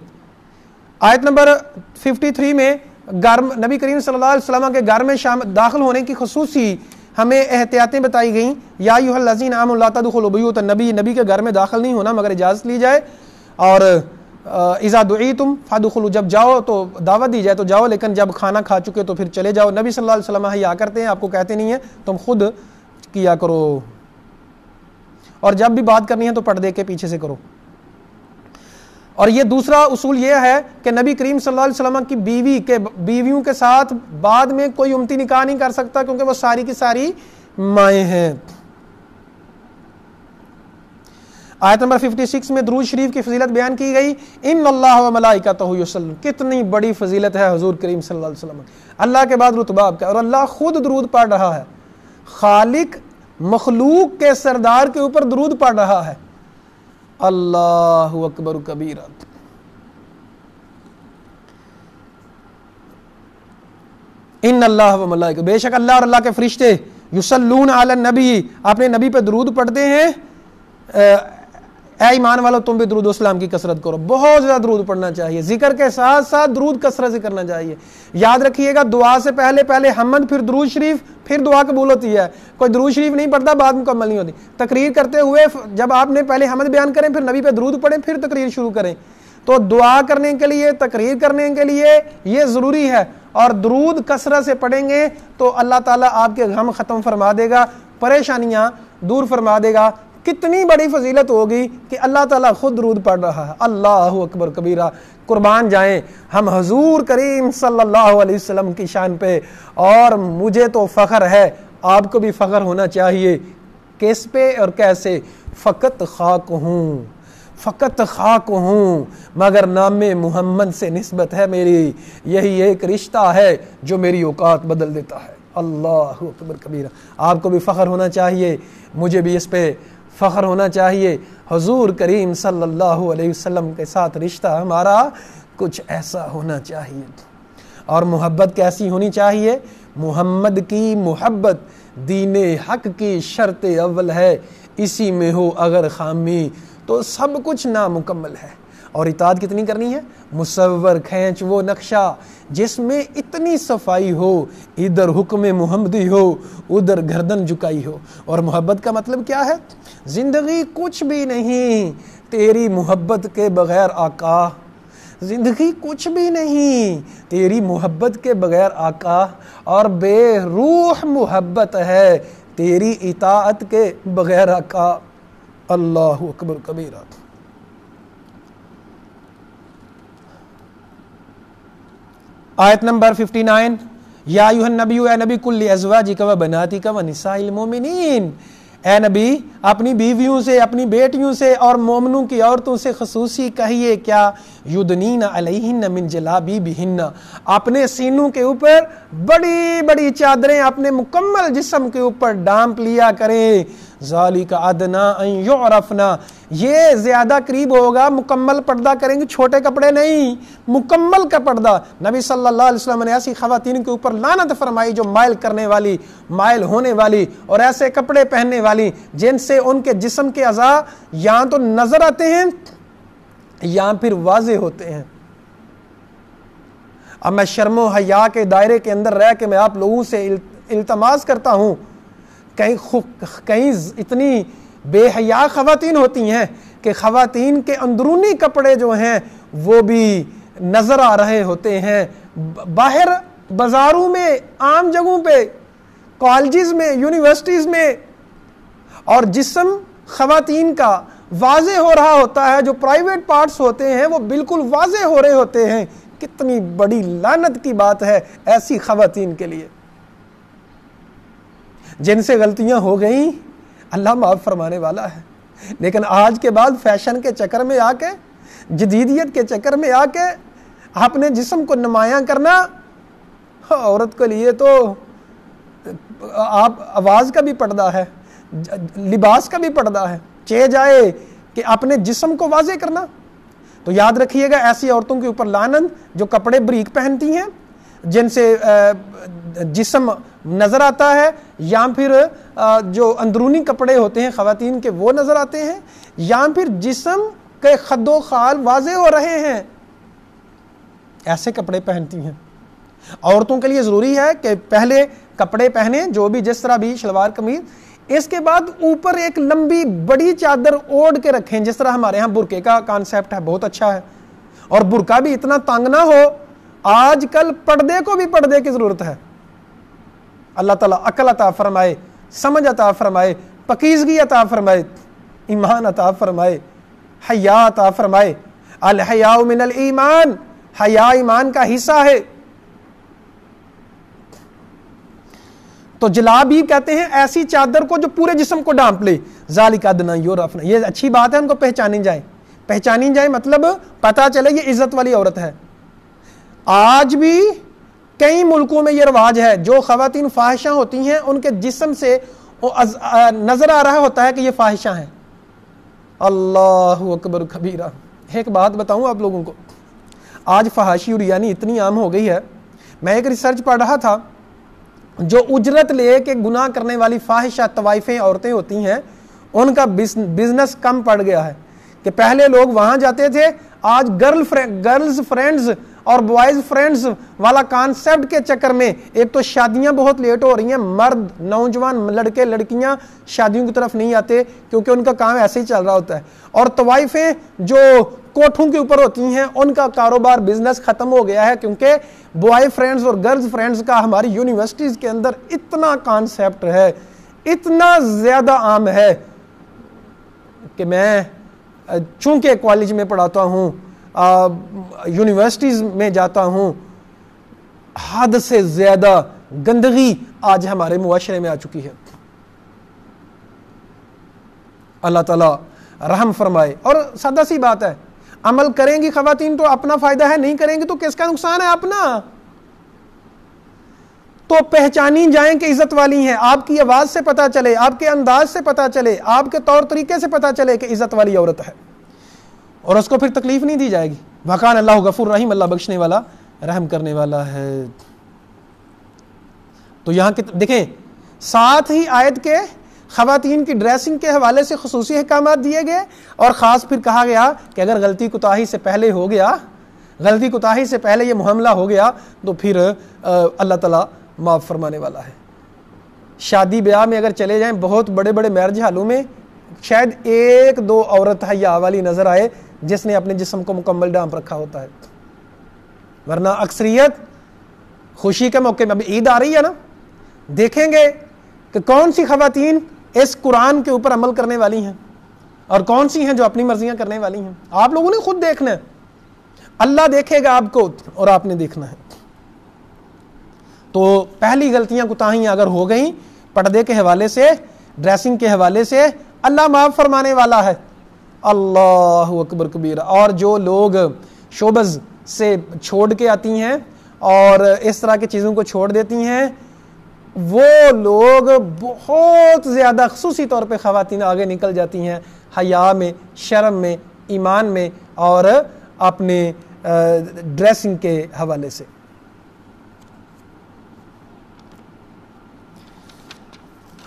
آیت نمبر 53 میں نبی کریم صلی اللہ علیہ وسلم کے گھر میں داخل ہونے کی خصوصی ہمیں احتیاطیں بتائی گئیں. یا ایھا الذین آمنوا لا تدخلوا بیوت النبی، نبی کے گھر میں داخل نہیں ہونا مگر اجازت لی جائے. اور اذا دعیتم فادخلوا، جب جاؤ تو دعوت دی جائے تو جاؤ، لیکن جب کھانا کھا چکے تو پھر چلے جاؤ. نبی صلی اللہ علیہ وسلم حیا کرتے ہیں، آپ کو کہتے نہیں ہیں، تم خود کیا کرو. اور جب بھی بات کرنی ہے تو پردے کے پیچھے سے کرو. اور یہ دوسرا اصول یہ ہے کہ نبی کریم صلی اللہ علیہ وسلم کی بیویوں کے ساتھ بعد میں کوئی امتی نکاح نہیں کر سکتا کیونکہ وہ ساری کی ساری مائیں ہیں. آیت نمبر 56 میں درود شریف کی فضیلت بیان کی گئی. ان اللہ و ملائکتہ یصلون، کتنی بڑی فضیلت ہے حضور کریم صلی اللہ علیہ وسلم. اللہ کے بعد رتبہ آپ کا، اور اللہ خود درود پڑھ رہا ہے. خالق مخلوق کے سردار کے اوپر درود پڑھ رہا ہے. اللہ اکبر کبیرہ. ان اللہ و ملائکہ، بے شک اللہ اور اللہ کے فرشتے، یصلون علی النبی، اپنے نبی پہ درود پڑھتے ہیں. اے ایمان والو تم بھی درود و سلام کی کثرت کرو. بہت زیادہ درود پڑھنا چاہیے، ذکر کے ساتھ ساتھ درود کثرت سے کرنا چاہیے. یاد رکھیے گا دعا سے پہلے حمد، پھر درود شریف، پھر دعا قبول ہوتی ہے. کوئی درود شریف نہیں پڑھتا بات مکمل نہیں ہوتی. تقریر کرتے ہوئے جب آپ نے پہلے حمد بیان کریں، پھر نبی پہ درود پڑھیں، پھر تقریر شروع کریں. تو دعا کرنے کے لیے، تقریر کرنے کے لیے یہ ضروری ہے، اور درود کثرت سے پڑھیں گے تو اللہ تعالیٰ آپ کے غم ختم فرما دے گا، پریشانیاں دور فرما دے گا۔ کتنی بڑی فضیلت ہوگی کہ اللہ تعالیٰ خود درود پڑھ رہا ہے۔ اللہ اکبر کبیرہ، قربان جائیں ہم حضور کریم صلی اللہ علیہ وسلم کی شان پہ، اور مجھے تو فخر ہے، آپ کو بھی فخر ہونا چاہیے۔ کس پہ اور کیسے؟ فقط خاک ہوں، فقط خاک ہوں، مگر نام محمد سے نسبت ہے میری، یہی ایک رشتہ ہے جو میری اوقات بدل دیتا ہے۔ اللہ اکبر کبیرہ، آپ کو بھی فخر ہونا چاہیے، مجھے بھی اس پہ فخر ہونا چاہیے۔ حضور کریم صلی اللہ علیہ وسلم کے ساتھ رشتہ ہمارا کچھ ایسا ہونا چاہیے۔ اور محبت کیسی ہونی چاہیے؟ محمد کی محبت دین حق کی شرط اول ہے، اسی میں ہو اگر خامی تو سب کچھ نامکمل ہے۔ اور اطاعت کتنی کرنی ہے؟ مصور کھینچ وہ نقشہ جس میں اتنی صفائی ہو، ادھر حکم محمدی ہو، ادھر گردن جھکائی ہو۔ اور محبت کا مطلب کیا ہے؟ زندگی کچھ بھی نہیں تیری محبت کے بغیر آقا، زندگی کچھ بھی نہیں تیری محبت کے بغیر آقا، اور بے روح محبت ہے تیری اطاعت کے بغیر آقا۔ اللہ اکبر کبیرہ۔ آیت نمبر 59، یا ایھا النبی، اے نبی، کل ازواجک و بناتک و نساء المؤمنین، اے نبی اپنی بیویوں سے، اپنی بیٹیوں سے اور مومنوں کی عورتوں سے خصوصی کہیے کیا، یدنین علیہن من جلابیبہن، اپنے سینوں کے اوپر بڑی بڑی چادریں اپنے مکمل جسم کے اوپر ڈانپ لیا کریں، ذالک ادنی ان یعرفنا، یہ زیادہ قریب ہوگا مکمل پردہ کریں گے، چھوٹے کپڑے نہیں، مکمل کا پردہ۔ نبی صلی اللہ علیہ وسلم نے ایسی خواتین کے اوپر لعنت فرمائی جو مائل کرنے والی، مائل ہونے والی اور ایسے کپڑے پہننے والی جن سے ان کے جسم کے اعضاء یا تو نظر آتے ہیں یا پھر واضح ہوتے ہیں۔ اب میں شرم و حیا کے دائرے کے اندر رہ کے میں آپ لوگوں سے التماس کرتا ہوں، کہیں اتنی بے حیا خواتین ہوتی ہیں کہ خواتین کے اندرونی کپڑے جو ہیں وہ بھی نظر آ رہے ہوتے ہیں، باہر بازاروں میں، عام جگہوں پہ، کالجز میں، یونیورسٹیز میں، اور جسم خواتین کا واضح ہو رہا ہوتا ہے، جو پرائیویٹ پارٹس ہوتے ہیں وہ بالکل واضح ہو رہے ہوتے ہیں۔ کتنی بڑی لعنت کی بات ہے ایسی خواتین کے لیے۔ جن سے غلطیاں ہو گئیں اللہ معاف فرمانے والا ہے، لیکن آج کے بعد فیشن کے چکر میں آ کے، جدیدیت کے چکر میں آ کے اپنے جسم کو نمایاں کرنا، عورت کے لیے تو آپ آواز کا بھی پردہ ہے، لباس کا بھی پردہ ہے، چاہے جائے کہ اپنے جسم کو واضح کرنا۔ تو یاد رکھیے گا ایسی عورتوں کے اوپر لعنت جو کپڑے بریک پہنتی ہیں، جن سے جسم نظر آتا ہے، یا پھر جو اندرونی کپڑے ہوتے ہیں خواتین کے وہ نظر آتے ہیں، یا پھر جسم کے خد و خال واضح ہو رہے ہیں، ایسے کپڑے پہنتی ہیں۔ عورتوں کے لیے ضروری ہے کہ پہلے کپڑے پہنے جو بھی جس طرح بھی شلوار قمیض، اس کے بعد اوپر ایک لمبی بڑی چادر اوڑھ کے رکھیں، جس طرح ہمارے ہاں برقعے کا کانسیپٹ ہے، بہت اچھا ہے۔ اور برقعہ بھی اتنا تنگ نہ ہو، آج کل پردے کو بھی پردے کی ضرورت ہے۔ اللہ تعالیٰ عقل عطا فرمائے، سمجھ عطا فرمائے، پاکیزگی عطا فرمائے، ایمان عطا فرمائے، حیا عطا فرمائے۔ الحیاء من الایمان، حیا ایمان کا حصہ ہے۔ تو جلابیب کہتے ہیں ایسی چادر کو جو پورے جسم کو ڈانپ لے، ذالک ادنی یعرفن، یہ اچھی بات ہے ان کو پہچانی جائے، پہچانی جائے مطلب پتہ چلے یہ عزت والی عورت ہے۔ آج بھی کئی ملکوں میں یہ رواج ہے، جو خواتین فاحشہ ہوتی ہیں ان کے جسم سے نظر آ رہا ہوتا ہے کہ یہ فاحشہ ہیں۔ اللہ اکبر کبیرہ۔ ایک بات بتاؤں آپ لوگوں کو، آج فحاشی اور یعنی اتنی عام ہو گئی ہے۔ میں ایک ریسرچ پڑھ رہا تھا، جو اجرت لے کے گناہ کرنے والی فاحشہ طوائفیں عورتیں ہوتی ہیں، ان کا بزنس کم پڑ گیا ہے۔ کہ پہلے لوگ وہاں جاتے تھے، آج گرلز فرینڈز اور بوائز فرینڈز والا کانسیپٹ کے چکر میں ایک تو شادیاں بہت لیٹ ہو رہی ہیں، مرد نوجوان لڑکے لڑکیاں شادیوں کی طرف نہیں آتے کیونکہ ان کا کام ایسے ہی چل رہا ہوتا ہے، اور طوائفیں جو کوٹھوں کے اوپر ہوتی ہیں ان کا کاروبار بزنس ختم ہو گیا ہے، کیونکہ بوائے فرینڈز اور گرلز فرینڈز کا ہماری یونیورسٹیز کے اندر اتنا کانسیپٹ ہے، اتنا زیادہ عام ہے کہ میں چونکہ کالج میں پڑھاتا ہوں، یونیورسٹیز میں جاتا ہوں، حد سے زیادہ گندگی آج ہمارے معاشرے میں آ چکی ہے۔ اللہ تعالیٰ رحم فرمائے۔ اور سادہ سی بات ہے، عمل کریں گی خواتین تو اپنا فائدہ ہے، نہیں کریں گی تو کس کا نقصان ہے؟ اپنا۔ تو پہچانی جائیں کہ عزت والی ہیں، آپ کی آواز سے پتا چلے، آپ کے انداز سے پتا چلے، آپ کے طور طریقے سے پتا چلے کہ عزت والی عورت ہے، اور اس کو پھر تکلیف نہیں دی جائے گی۔ وَقَانَ اللَّهُ غَفُورٌ رحیم، اللہ بخشنے والا رحم کرنے والا ہے۔ تو یہاں دیکھیں، ساتھ ہی آیت کے خواتین کی ڈریسنگ کے حوالے سے خصوصی احکامات دیے گئے، اور خاص پھر کہا گیا کہ اگر غلطی کوتاہی سے پہلے ہو گیا، غلطی کوتاہی سے پہلے یہ معاملہ ہو گیا تو پھر اللہ تعالیٰ معاف فرمانے والا ہے۔ شادی بیاہ میں اگر چلے جائیں، بہت بڑے بڑے میرج ہالوں میں شاید ایک دو عورت حیا والی نظر آئے جس نے اپنے جسم کو مکمل ڈھانپ رکھا ہوتا ہے، ورنہ اکثریت خوشی کے موقع میں، ابھی عید آ رہی ہے نا، دیکھیں گے کہ کون سی خواتین اس قرآن کے اوپر عمل کرنے والی ہیں اور کون سی ہیں جو اپنی مرضیاں کرنے والی ہیں۔ آپ لوگوں نے خود دیکھنا ہے، اللہ دیکھے گا آپ کو اور آپ نے دیکھنا ہے۔ تو پہلی غلطیاں کوتاہیاں اگر ہو گئیں پردے کے حوالے سے، ڈریسنگ کے حوالے سے، اللہ معاف فرمانے والا ہے۔ اللہ اکبر کبیرہ۔ اور جو لوگ شوبز سے چھوڑ کے آتی ہیں اور اس طرح کی چیزوں کو چھوڑ دیتی ہیں، وہ لوگ بہت زیادہ خصوصی طور پہ خواتین آگے نکل جاتی ہیں حیا میں، شرم میں، ایمان میں اور اپنے ڈریسنگ کے حوالے سے۔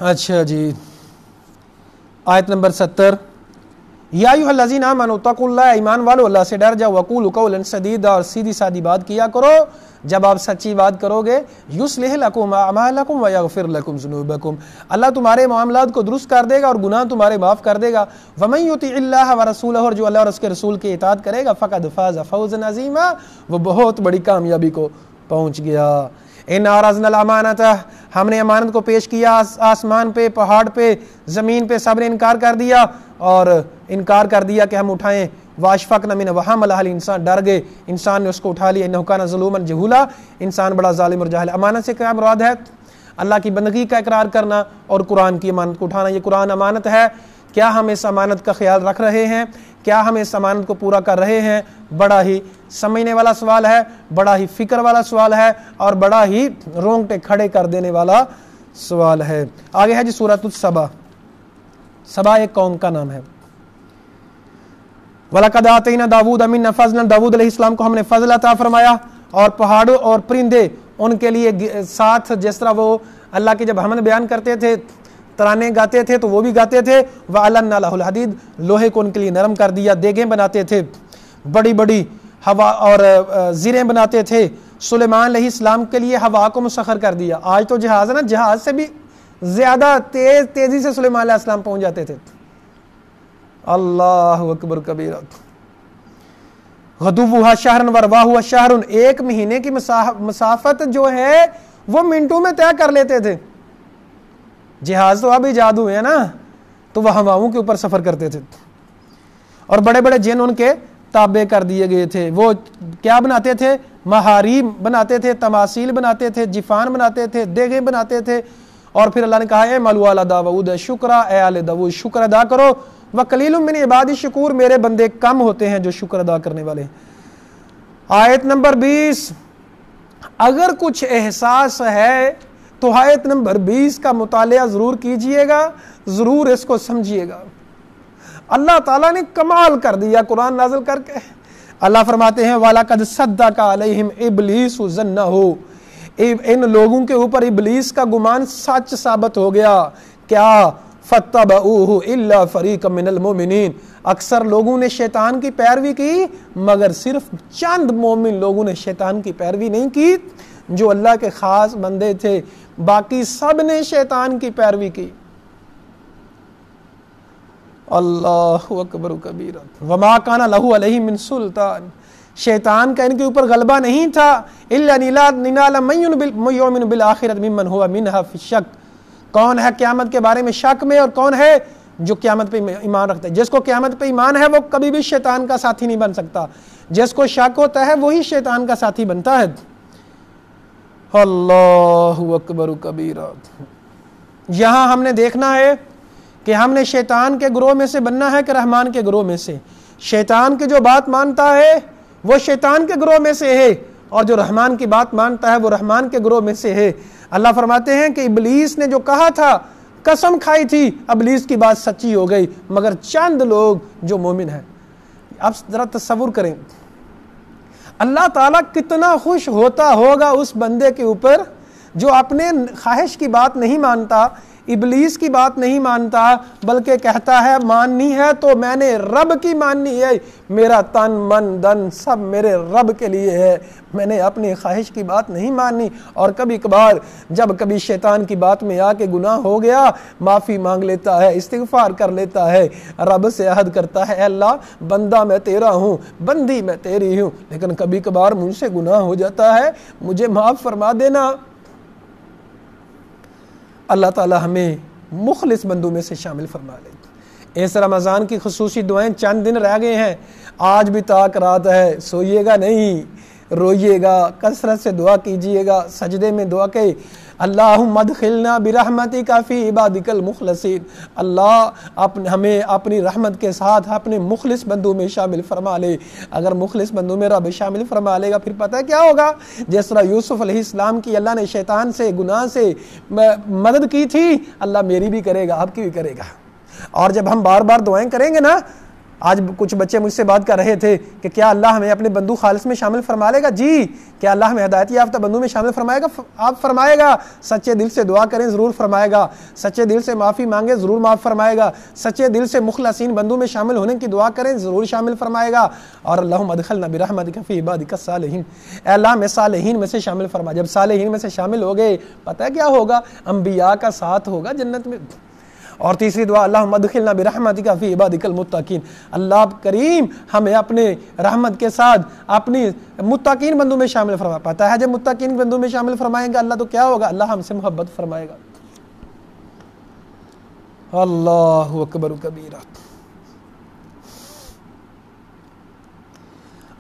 اچھا جی، آیت نمبر 70، یا ایھا الذین آمنوا اتقوا اللہ، ایمان والو اللہ سے ڈر جاؤ، وقولوا قولا سدیدا، اور سیدھی سادی بات کیا کرو جب آپ سچی بات کرو گے، یصلح لکم اعمالکم ویغفر لکم ذنوبکم، اللہ تمہارے معاملات کو درست کر دے گا اور گناہ تمہارے معاف کر دے گا۔ ومن یطع اللہ ورسولہ، اور جو اللہ اور اس کے رسول کی اطاعت کرے گا، فقد فاز فوزا عظیما، وہ بہت بڑی کامیابی کو پہنچ گیا۔ ان عرضنا الامانۃ، ہم نے امانت کو پیش کیا، آسمان پہ، پہاڑ پہ، زمین پہ، سب نے انکار کر دیا اور انکار کر دیا کہ ہم اٹھائیں۔ واشفقنا منہ وحملھا الانسان، ڈر گئے، انسان نے اس کو اٹھا لیا، انہ کان ظلوما جہولا، انسان بڑا ظالم اور جاہل۔ امانت سے کیا مراد ہے؟ اللہ کی بندگی کا اقرار کرنا اور قرآن کی امانت کو اٹھانا۔ یہ قرآن امانت ہے، کیا ہم اس امانت کا خیال رکھ رہے ہیں؟ کیا ہم اس امانت کو پورا کر رہے ہیں؟ بڑا ہی سمجھنے والا سوال ہے، بڑا ہی فکر والا سوال ہے اور بڑا ہی رونگٹے کھڑے کر دینے والا سوال ہے۔ آگے ہے جی سورۃ السبا۔ سبا ایک قوم کا نام ہے۔ وَلَقَدْ آتَيْنَا دَاوُودَ مِنَّا فَضْلًا، داؤد علیہ السلام کو ہم نے فضل عطا فرمایا، اور پہاڑوں اور پرندے ان کے لیے ساتھ، جس طرح وہ اللہ کی جب حمد بیان کرتے تھے، ترانے گاتے تھے تو وہ بھی گاتے تھے۔ وَأَلَنَّا لَهُ الْحَدِيدَ، لوہے کو ان کے لیے نرم کر دیا، دیگیں بناتے تھے، بڑی بڑی ہوا اور زریں بناتے تھے۔ سلیمان علیہ السلام کے لیے ہوا کو مسخر کر دیا۔ آج تو جہاز ہے نا، جہاز سے بھی زیادہ تیزی سے سلیمان علیہ السلام پہنچ جاتے تھے۔ اللہ اکبر کبیرہ۔ غدوہا شہرن ورواہا شہرن، ایک مہینے کی مسافت جو ہے وہ منٹوں میں طے کر لیتے تھے۔ جہاز تو اب ایجاد ہوئے ہیں نا، تو وہ ہواؤں کے اوپر سفر کرتے تھے، اور بڑے بڑے جن ان کے تابع کر دیے گئے تھے۔ وہ کیا بناتے تھے؟ محاریم بناتے تھے، تماثیل بناتے تھے، جفان بناتے تھے، دیگیں بناتے تھے۔ اور پھر اللہ نے کہا اے ملو علی داؤد شکرا، اے آل داؤد شکر ادا کرو، وقلیل من عبادی شکور، میرے بندے کم ہوتے ہیں جو شکر ادا کرنے والے ہیں۔ آیت نمبر 20، اگر کچھ احساس ہے تو آیت نمبر 20 کا مطالعہ ضرور کیجئے گا، ضرور اس کو سمجھیے گا۔ اللہ تعالیٰ نے کمال کر دیا قرآن نازل کر کے۔ اللہ فرماتے ہیں وَلَقَدْ صَدَّقَ عَلَيْهِمْ إِبْلِيسُ ظَنَّهُ، ان لوگوں کے اوپر ابلیس کا گمان سچ ثابت ہو گیا۔ کیا؟ فَاتَّبَعُوهُ إِلَّا فَرِيقًا مِّنَ الْمُؤْمِنِينَ، اکثر لوگوں نے شیطان کی پیروی کی مگر صرف چند مومن لوگوں نے شیطان کی پیروی نہیں کی، جو اللہ کے خاص بندے تھے، باقی سب نے شیطان کی پیروی کی۔ اللہ اکبر کبیرہ وما کان لہ علیہ من سلطان، شیطان کا ان کے اوپر غلبہ نہیں تھا الا ننال من یؤمن بالآخرۃ ممن هو منها فی الشک، کون ہے قیامت کے بارے میں شک میں، اور کون ہے جو قیامت پہ ایمان رکھتا ہے۔ جس کو قیامت پہ ایمان ہے وہ کبھی بھی شیطان کا ساتھی نہیں بن سکتا، جس کو شک ہوتا ہے وہی شیطان کا ساتھی بنتا ہے۔ اللہ اکبر کبیرہ، یہاں ہم نے دیکھنا ہے کہ ہم نے شیطان کے گروہ میں سے بننا ہے کہ رحمان کے گروہ میں سے۔ شیطان کی جو بات مانتا ہے وہ شیطان کے گروہ میں سے ہے، اور جو رحمان کی بات مانتا ہے وہ رحمان کے گروہ میں سے ہے۔ اللہ فرماتے ہیں کہ ابلیس نے جو کہا تھا، قسم کھائی تھی، ابلیس کی بات سچی ہو گئی، مگر چند لوگ جو مومن ہیں۔ اب ذرا تصور کریں اللہ تعالیٰ کتنا خوش ہوتا ہوگا اس بندے کے اوپر جو اپنے خواہش کی بات نہیں مانتا، ابلیس کی بات نہیں مانتا، بلکہ کہتا ہے ماننی ہے تو میں نے رب کی ماننی ہے، میرا تن من دن سب میرے رب کے لیے ہے، میں نے اپنی خواہش کی بات نہیں ماننی۔ اور کبھی کبھار جب کبھی شیطان کی بات میں آ کے گناہ ہو گیا، معافی مانگ لیتا ہے، استغفار کر لیتا ہے، رب سے عہد کرتا ہے اے اللہ بندہ میں تیرا ہوں، بندی میں تیری ہوں، لیکن کبھی کبھار مجھ سے گناہ ہو جاتا ہے، مجھے معاف فرما دینا۔ اللہ تعالی ہمیں مخلص بندوں میں سے شامل فرما لے۔ اس رمضان کی خصوصی دعائیں چند دن رہ گئے ہیں، آج بھی تاک رات ہے، سوئیے گا نہیں، روئیے گا، کثرت سے دعا کیجئے گا، سجدے میں دعا کہ اللہم ادخلنا برحمتک فی عبادک المخلصین، اللہ ہمیں اپنی رحمت کے ساتھ اپنے مخلص بندوں میں شامل فرما لے۔ اگر مخلص بندوں میں رب شامل فرما لے گا پھر پتہ ہے کیا ہوگا؟ جس طرح یوسف علیہ السلام کی اللہ نے شیطان سے گناہ سے مدد کی تھی، اللہ میری بھی کرے گا، آپ کی بھی کرے گا۔ اور جب ہم بار بار دعائیں کریں گے نا، آج کچھ بچے مجھ سے بات کر رہے تھے کہ کیا اللہ ہمیں اپنے بندو خالص میں شامل فرما لے گا؟ جی، کیا اللہ ہمیں ہدایت یافتہ بندوں میں شامل فرمائے گا؟ آپ فرمائے گا۔ سچے دل سے دعا کریں ضرور فرمائے گا، سچے دل سے معافی مانگیں ضرور معاف فرمائے گا، سچے دل سے مخلصین بندوں میں شامل ہونے کی دعا کریں ضرور شامل فرمائے گا۔ اور اللہم ادخلنا برحمتک فی عبادک الصالحین، اے اللہ ہمیں صالحین میں سے شامل فرما۔ جب صالحین میں سے شامل ہو گئے پتہ ہے کیا ہوگا؟ انبیاء کا ساتھ ہوگا جنت میں۔ اور تیسری دعا اللہم ادخلنا برحمتک فی عبادک المتقین، اللہ کریم ہمیں اپنے رحمت کے ساتھ اپنی متقین بندوں میں شامل فرما۔ پتہ ہے جب متقین بندوں میں شامل فرمائیں گے اللہ تو کیا ہوگا؟ اللہ ہم سے محبت فرمائے گا۔ اللہ اکبر کبیرہ۔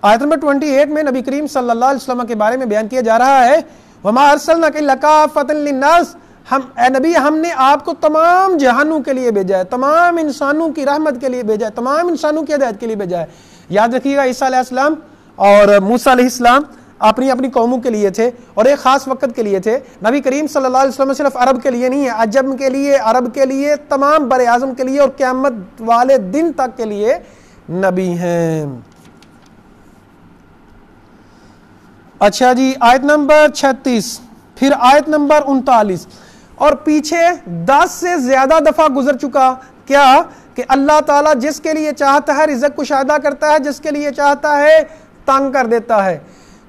آیت نمبر 28 میں نبی کریم صلی اللہ علیہ وسلم کے بارے میں بیان کیا جا رہا ہے وما ارسلناک الا کافۃ للناس، اے نبی ہم نے آپ کو تمام جہانوں کے لیے بھیجا ہے، تمام انسانوں کی رحمت کے لیے بھیجا ہے، تمام انسانوں کی ہدایت کے لیے بھیجا ہے۔ یاد رکھیے گا عیسیٰ علیہ السلام اور موسیٰ علیہ السلام اپنی اپنی قوموں کے لیے تھے اور ایک خاص وقت کے لیے تھے۔ نبی کریم صلی اللہ علیہ وسلم صرف عرب کے لیے نہیں ہے، عجم کے لیے، عرب کے لیے، تمام بر اعظم کے لیے اور قیامت والے دن تک کے لیے نبی ہیں۔ اچھا جی، آیت نمبر 36 پھر آیت نمبر 39 اور پیچھے 10 سے زیادہ دفعہ گزر چکا کیا کہ اللہ تعالیٰ جس کے لیے چاہتا ہے رزق کشادہ کرتا ہے، جس کے لیے چاہتا ہے تنگ کر دیتا ہے۔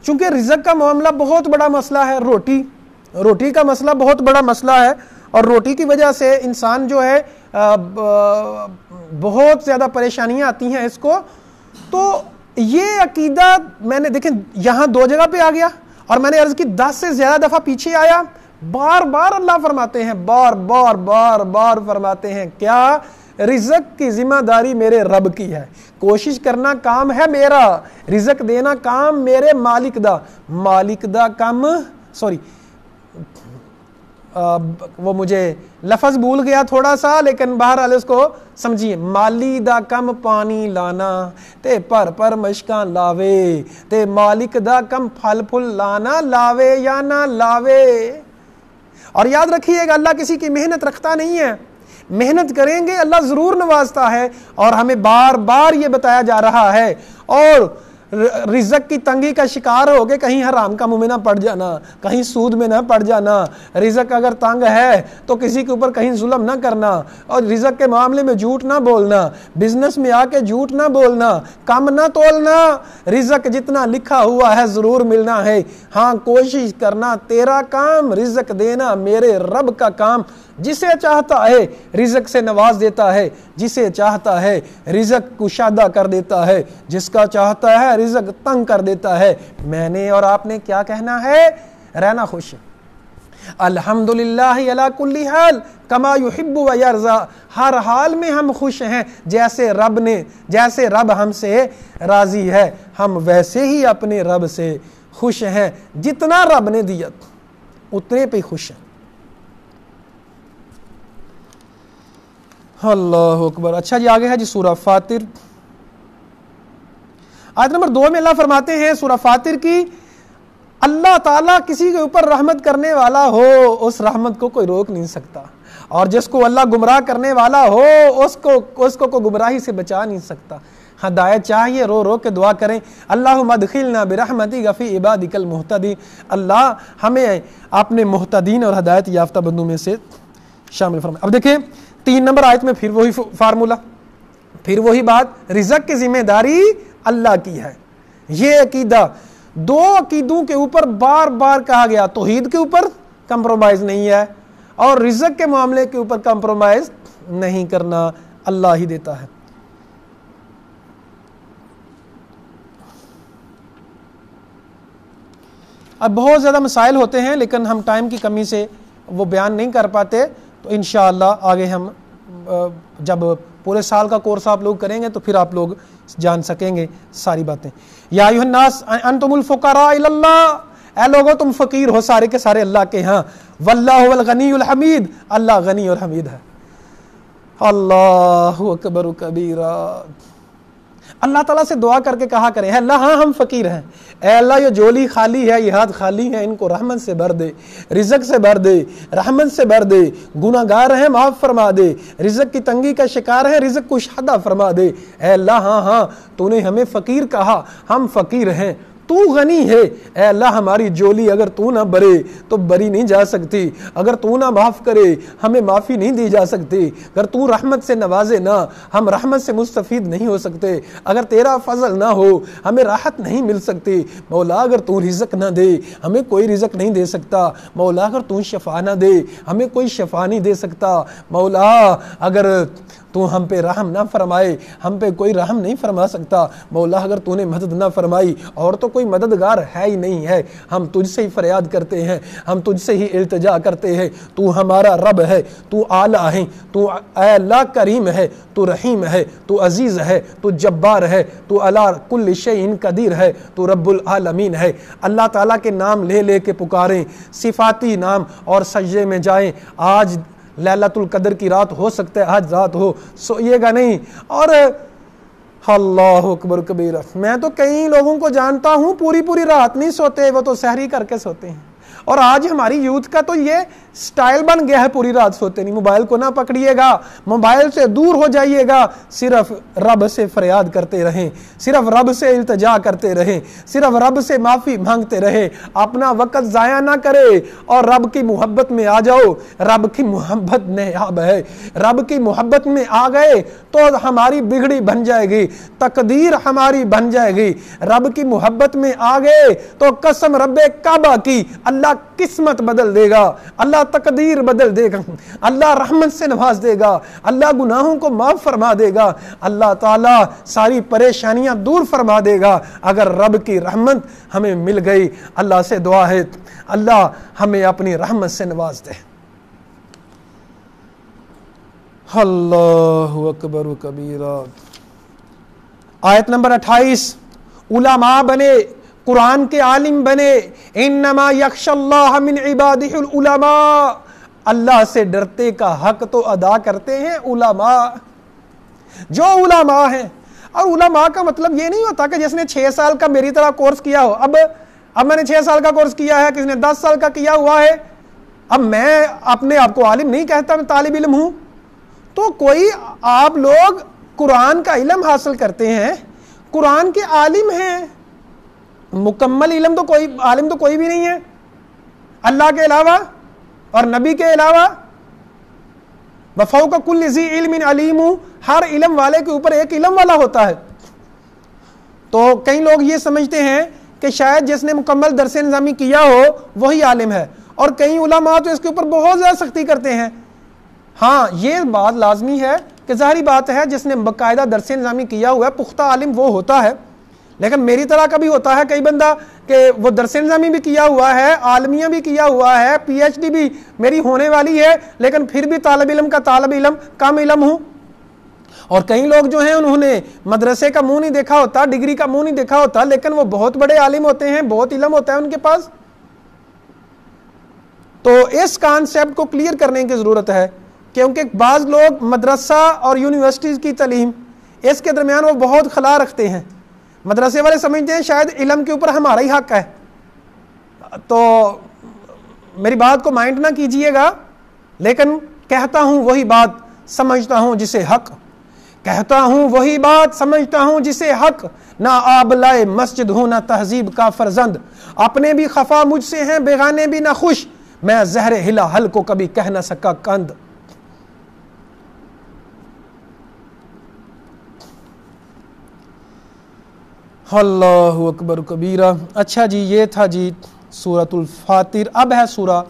چونکہ رزق کا معاملہ بہت بڑا مسئلہ ہے، روٹی کا مسئلہ بہت بڑا مسئلہ ہے، اور روٹی کی وجہ سے انسان جو ہے بہت زیادہ پریشانیاں آتی ہیں اس کو۔ تو یہ عقیدہ میں نے دیکھیں یہاں 2 جگہ پہ آ گیا، اور میں نے عرض کی 10 سے زیادہ دفعہ پیچھے آیا، بار بار اللہ فرماتے ہیں، بار فرماتے ہیں کیا؟ رزق کی ذمہ داری میرے رب کی ہے، کوشش کرنا کام ہے میرا، رزق دینا کام میرے مالک دا کام وہ مجھے لفظ بھول گیا تھوڑا سا، لیکن بہرحال اس کو سمجھیے، مالی دا کم پانی لانا تے پر مشکاں لاوے، تے مالک دا کم پھل پھل لانا لاوے یا نہ لاوے۔ اور یاد رکھیے گا اللہ کسی کی محنت رکھتا نہیں ہے، محنت کریں گے اللہ ضرور نوازتا ہے، اور ہمیں بار بار یہ بتایا جا رہا ہے۔ اور رزق کی تنگی کا شکار ہو کے کہیں حرام کا منہ میں نہ پڑ جانا، کہیں سود میں نہ پڑ جانا۔ رزق اگر تنگ ہے تو کسی کے اوپر کہیں ظلم نہ کرنا، اور رزق کے معاملے میں جھوٹ نہ بولنا، بزنس میں آ کے جھوٹ نہ بولنا، کم نہ تولنا۔ رزق جتنا لکھا ہوا ہے ضرور ملنا ہے، ہاں کوشش کرنا، تیرا کام رزق دینا، میرے رب کا کام جسے چاہتا ہے رزق سے نواز دیتا ہے، جسے چاہتا ہے رزق کشادہ کر دیتا ہے، جس کا چاہتا ہے رزق تنگ کر دیتا ہے۔ میں نے اور آپ نے کیا کہنا ہے؟ رہنا خوش۔ الحمدللہ علی کل حال کما یحب و یرضا، ہر حال میں ہم خوش ہیں جیسے رب ہم سے راضی ہے، ہم ویسے ہی اپنے رب سے خوش ہیں، جتنا رب نے دیا اتنے پہ خوش ہیں۔ اللہ اکبر۔ اچھا جی آگے ہے جی سورہ فاطر، آیت نمبر 2 میں اللہ فرماتے ہیں سورہ فاطر کی، اللہ تعالیٰ کسی کے اوپر رحمت کرنے والا ہو اس رحمت کو کوئی روک نہیں سکتا، اور جس کو اللہ گمراہ کرنے والا ہو اس کو کوئی گمراہی سے بچا نہیں سکتا۔ ہدایت چاہیے، رو رو کے دعا کریں، اللہم ادخلنا برحمتک فی عبادک المہتدین، اللہ ہمیں اپنے مہتدین اور ہدایت یافتہ بندوں میں سے شامل فرمائے۔ اب دیکھیں 3 نمبر آیت میں پھر وہی فارمولا، پھر وہی بات، رزق کی ذمہ داری اللہ کی ہے۔ یہ عقیدہ 2 عقیدوں کے اوپر بار بار کہا گیا، توحید کے اوپر کمپرومائز نہیں ہے اور رزق کے معاملے کے اوپر کمپرومائز نہیں کرنا، اللہ ہی دیتا ہے۔ اب بہت زیادہ مسائل ہوتے ہیں لیکن ہم ٹائم کی کمی سے وہ بیان نہیں کر پاتے، تو انشاءاللہ آگے ہم جب پورے سال کا کورس آپ لوگ کریں گے تو پھر آپ لوگ جان سکیں گے ساری باتیں۔ یا ایھا الناس انتم الفقراء الی اللہ، اے لوگو تم فقیر ہو سارے کے سارے اللہ کے ہاں، واللہ هو الغنی الحمید، اللہ غنی اور حمید ہے۔ اللہ اکبر کبیرہ۔ اللہ تعالیٰ سے دعا کر کے کہا کریں، اے اللہ ہاں ہم فقیر ہیں، اے اللہ یہ جولی خالی ہے، یہ ہاتھ خالی ہے، ان کو رحمت سے بھر دے، رزق سے بھر دے، رحمت سے بھر دے، گناہ گار ہیں معاف فرما دے، رزق کی تنگی کا شکار ہیں رزق کشادہ فرما دے۔ اے اللہ ہاں تو نے ہمیں فقیر کہا، ہم فقیر ہیں، تو غنی ہے، اے اللہ ہماری جولی اگر تو نہ بھرے تو بری نہیں جا سکتی، اگر تو نہ معاف کرے ہمیں معافی نہیں دی جا سکتی، اگر تو رحمت سے نوازے نہ ہم رحمت سے مستفید نہیں ہو سکتے، اگر تیرا فضل نہ ہو ہمیں راحت نہیں مل سکتی، مولا اگر تو رزق نہ دے ہمیں کوئی رزق نہیں دے سکتا، مولا اگر تو شفا نہ دے ہمیں کوئی شفا نہیں دے سکتا، مولا اگر تو ہم پہ رحم نہ فرمائے ہم پہ کوئی رحم نہیں فرما سکتا، مولا اگر تو نے مدد نہ فرمائی اور تو کوئی مددگار ہے ہی نہیں ہے، ہم تجھ سے ہی فریاد کرتے ہیں، ہم تجھ سے ہی التجا کرتے ہیں، تو ہمارا رب ہے، تو اعلیٰ ہے، تو اے اللہ کریم ہے، تو رحیم ہے، تو عزیز ہے، تو جبار ہے، تو علی کل شیء قدیر ہے، تو رب العالمین ہے۔ اللہ تعالیٰ کے نام لے لے کے پکاریں، صفاتی نام، اور سجدے میں جائیں۔ آج لیلۃ القدر کی رات ہو سکتا ہے آج رات ہو، سوئیے گا نہیں، اور اللہ اکبر کبیرہ۔ میں تو کئی لوگوں کو جانتا ہوں پوری رات نہیں سوتے، وہ تو سحری کر کے سوتے ہیں، اور آج ہماری یوتھ کا تو یہ سٹائل بن گیا ہے پوری رات سوتے نہیں۔ موبائل کو نہ پکڑیے گا، موبائل سے دور ہو جائیے گا، صرف رب سے فریاد کرتے رہیں، صرف رب سے التجا کرتے رہیں، صرف رب سے معافی مانگتے رہیں، اپنا وقت ضائع نہ کرے اور رب کی محبت میں آ جاؤ۔ رب کی محبت نیاب ہے، رب کی محبت میں آ گئے تو ہماری بگڑی بن جائے گی، تقدیر ہماری بن جائے گی۔ رب کی محبت میں آ گئے تو قسم رب کعبہ کی اللہ قسمت بدل دے گا، اللہ تقدیر بدل دے گا، اللہ رحمت سے نواز دے گا، اللہ گناہوں کو معاف فرما دے گا، اللہ تعالیٰ ساری پریشانیاں دور فرما دے گا اگر رب کی رحمت ہمیں مل گئی۔ اللہ سے دعا ہے اللہ ہمیں اپنی رحمت سے نواز دے۔ اللہ اکبر کبیرہ۔ آیت نمبر 28، علماء بنے، قرآن کے عالم بنے، انما یخشی اللہ من عبادہ العلماء، اللہ سے ڈرتے کا حق تو ادا کرتے ہیں علماء، جو علماء ہیں۔ اور علماء کا مطلب یہ نہیں ہوتا کہ جس نے 6 سال کا میری طرح کورس کیا ہو، اب میں نے 6 سال کا کورس کیا ہے، کسی نے 10 سال کا کیا ہوا ہے، اب میں اپنے آپ کو عالم نہیں کہتا، میں طالب علم ہوں۔ تو کوئی آپ لوگ قرآن کا علم حاصل کرتے ہیں، قرآن کے عالم ہیں، مکمل علم تو کوئی عالم تو کوئی بھی نہیں ہے اللہ کے علاوہ اور نبی کے علاوہ۔ وفوق کل ذی علم علیم، ہر علم والے کے اوپر ایک علم والا ہوتا ہے۔ تو کئی لوگ یہ سمجھتے ہیں کہ شاید جس نے مکمل درس نظامی کیا ہو وہی عالم ہے، اور کئی علماء تو اس کے اوپر بہت زیادہ سختی کرتے ہیں ہاں یہ بات لازمی ہے کہ ظاہری بات ہے جس نے باقاعدہ درس نظامی کیا ہوا ہے پختہ عالم وہ ہوتا ہے، لیکن میری طرح کا بھی ہوتا ہے کئی بندہ کہ وہ درس نظامی بھی کیا ہوا ہے، عالمیہ بھی کیا ہوا ہے، پی ایچ ڈی بھی میری ہونے والی ہے، لیکن پھر بھی طالب علم کا طالب علم کم علم ہوں۔ اور کئی لوگ جو ہیں انہوں نے مدرسے کا منہ نہیں دیکھا ہوتا، ڈگری کا منہ نہیں دیکھا ہوتا، لیکن وہ بہت بڑے عالم ہوتے ہیں، بہت علم ہوتا ہے ان کے پاس۔ تو اس کانسیپٹ کو کلیئر کرنے کی ضرورت ہے، کیونکہ بعض لوگ مدرسہ اور یونیورسٹیز کی تعلیم اس کے درمیان وہ بہت خلا رکھتے ہیں۔ مدرسے والے سمجھتے ہیں شاید علم کے اوپر ہمارا ہی حق ہے، تو میری بات کو مائنڈ نہ کیجئے گا، لیکن کہتا ہوں وہی بات سمجھتا ہوں جسے حق، کہتا ہوں وہی بات سمجھتا ہوں جسے حق، نہ آبلائے مسجد ہوں نہ تہذیب کا فرزند، اپنے بھی خفا مجھ سے ہیں بیگانے بھی نہ خوش، میں زہر ہلا حل کو کبھی کہہ نہ سکا کند۔ اللہ اکبر کبیرہ۔ اچھا جی، یہ تھا جی سورۃ الفاتر۔ اب ہے سورہ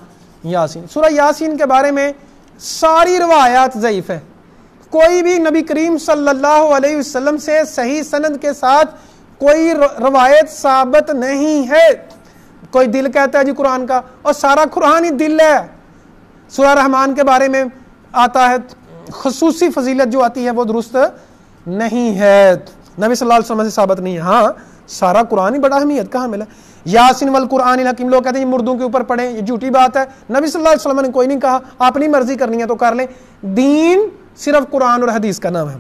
یاسین۔ سورہ یاسین کے بارے میں ساری روایات ضعیف ہے، کوئی بھی نبی کریم صلی اللہ علیہ وسلم سے صحیح سند کے ساتھ کوئی روایت ثابت نہیں ہے۔ کوئی دل کہتا ہے جی قرآن کا، اور سارا قرآن ہی دل ہے۔ سورہ رحمان کے بارے میں آتا ہے خصوصی فضیلت جو آتی ہے وہ درست نہیں ہے، نبی صلی اللہ علیہ وسلم سے ثابت نہیں ہے۔ ہاں سارا قرآن ہی بڑا اہمیت کا حامل ہے۔ یاسین والقرآن الحکیم، لوگ کہتے ہیں یہ مردوں کے اوپر پڑھیں، یہ جھوٹی بات ہے، نبی صلی اللہ علیہ وسلم نے کوئی نہیں کہا، اپنی مرضی کرنی ہے تو کر لیں، دین صرف قرآن اور حدیث کا نام ہے۔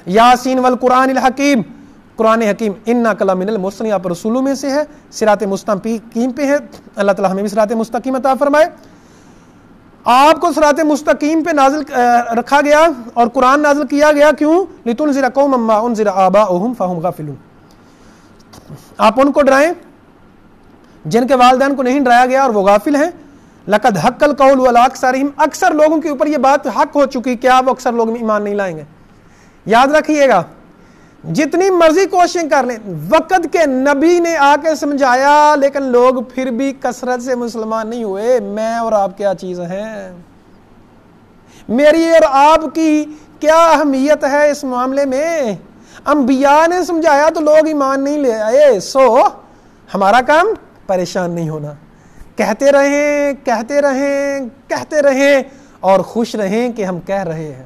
یاسین والقرآن الحکیم، قرآن حکیم، انک لمن المرسلین، آپ رسولوں میں سے ہے، صراط مستقیم پہ ہے، اللہ تعالیٰ ہمیں بھی صراط مستقیم عطا فرمائے۔ آپ کو صراط مستقیم پہ نازل رکھا گیا اور قرآن نازل کیا گیا، کیوں؟ لتنذر قوما ما انذر آباؤہم فہم غافلون، آپ ان کو ڈرائیں جن کے والدین کو نہیں ڈرایا گیا اور وہ غافل ہیں۔ لقد حق القول علی اکثرہم، اکثر لوگوں کے اوپر یہ بات حق ہو چکی، کیا وہ اکثر لوگ ایمان نہیں لائیں گے؟ یاد رکھیے گا، جتنی مرضی کوششیں کر لیں، وقت کے نبی نے آ کے سمجھایا لیکن لوگ پھر بھی کثرت سے مسلمان نہیں ہوئے۔ میں اور آپ کیا چیز ہیں؟ میری اور آپ کی کیا اہمیت ہے اس معاملے میں؟ انبیاء نے سمجھایا تو لوگ ایمان نہیں لے آئے، سو ہمارا کام پریشان نہیں ہونا، کہتے رہیں کہتے رہیں کہتے رہیں اور خوش رہیں کہ ہم کہہ رہے ہیں۔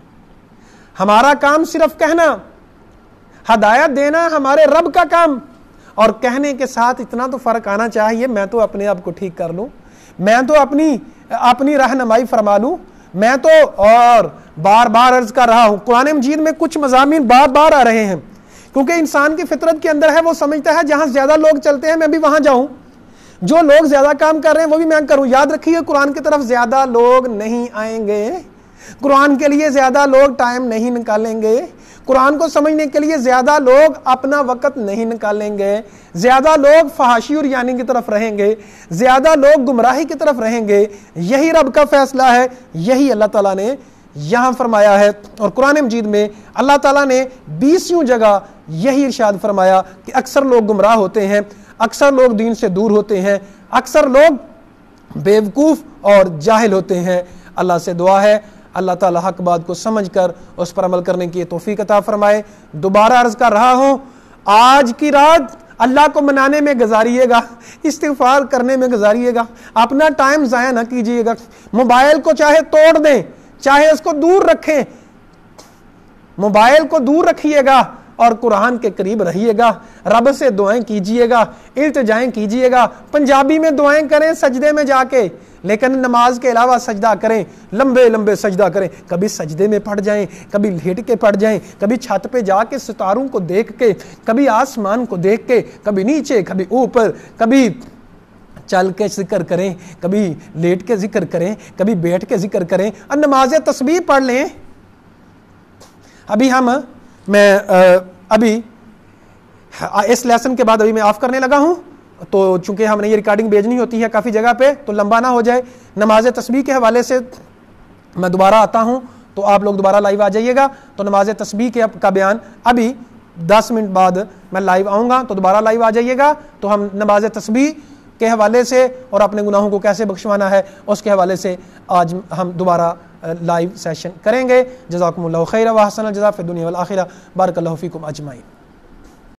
ہمارا کام صرف کہنا، ہدایت دینا ہمارے رب کا کام، اور کہنے کے ساتھ اتنا تو فرق آنا چاہیے، میں تو اپنے آپ کو ٹھیک کر لوں، میں تو اپنی رہنمائی فرما لوں، میں تو اور بار بار عرض کر رہا ہوں، قرآن مجید میں کچھ مضامین بار بار آ رہے ہیں، کیونکہ انسان کی فطرت کے اندر ہے، وہ سمجھتا ہے جہاں زیادہ لوگ چلتے ہیں میں بھی وہاں جاؤں، جو لوگ زیادہ کام کر رہے ہیں وہ بھی میں کروں۔ یاد رکھیے قرآن کی طرف زیادہ لوگ نہیں آئیں گے، قرآن کے لیے زیادہ لوگ ٹائم نہیں نکالیں گے، قرآن کو سمجھنے کے لیے زیادہ لوگ اپنا وقت نہیں نکالیں گے، زیادہ لوگ فحاشی اور یعنی کی طرف رہیں گے، زیادہ لوگ گمراہی کی طرف رہیں گے۔ یہی رب کا فیصلہ ہے، یہی اللہ تعالیٰ نے یہاں فرمایا ہے، اور قرآن مجید میں اللہ تعالیٰ نے 20 جگہ یہی ارشاد فرمایا کہ اکثر لوگ گمراہ ہوتے ہیں، اکثر لوگ دین سے دور ہوتے ہیں، اکثر لوگ بیوقوف اور جاہل ہوتے ہیں۔ اللہ سے دعا ہے اللہ تعالیٰ حق بات کو سمجھ کر اس پر عمل کرنے کی توفیق عطا فرمائے۔ دوبارہ عرض کر رہا ہوں، آج کی رات اللہ کو منانے میں گزاریے گا، استغفار کرنے میں گزاریے گا، اپنا ٹائم ضائع نہ کیجیے گا۔ موبائل کو چاہے توڑ دیں، چاہے اس کو دور رکھیں، موبائل کو دور رکھیے گا اور قرآن کے قریب رہیے گا، رب سے دعائیں کیجیے گا، التجائیں کیجیے گا، پنجابی میں دعائیں کریں سجدے میں جا کے، لیکن نماز کے علاوہ سجدہ کریں، لمبے لمبے سجدہ کریں، کبھی سجدے میں پڑ جائیں، کبھی لیٹ کے پڑ جائیں، کبھی چھت پہ جا کے ستاروں کو دیکھ کے، کبھی آسمان کو دیکھ کے، کبھی نیچے کبھی اوپر، کبھی چل کے ذکر کریں، کبھی لیٹ کے ذکر کریں، کبھی بیٹھ کے ذکر کریں، اور نماز تسبیح پڑھ لیں۔ ابھی اس لیسن کے بعد ابھی میں آف کرنے لگا ہوں، تو چونکہ ہم نے یہ ریکارڈنگ بھیجنی ہوتی ہے کافی جگہ پہ، تو لمبا نہ ہو جائے، نماز تسبیح کے حوالے سے میں دوبارہ آتا ہوں، تو آپ لوگ دوبارہ لائیو آ جائیے گا۔ تو نماز تسبیح کا بیان ابھی 10 منٹ بعد میں لائیو آؤں گا، تو دوبارہ لائیو آ جائیے گا، تو ہم نماز تسبیح کے حوالے سے اور اپنے گناہوں کو کیسے بخشوانا ہے اس کے حوالے سے آج ہم دوبارہ لائیو سیشن کریں گے۔ جزاکم اللہ خیر و احسن الجزاء فی الدنیا والآخرہ، بارک اللہ فیکم اجمعین۔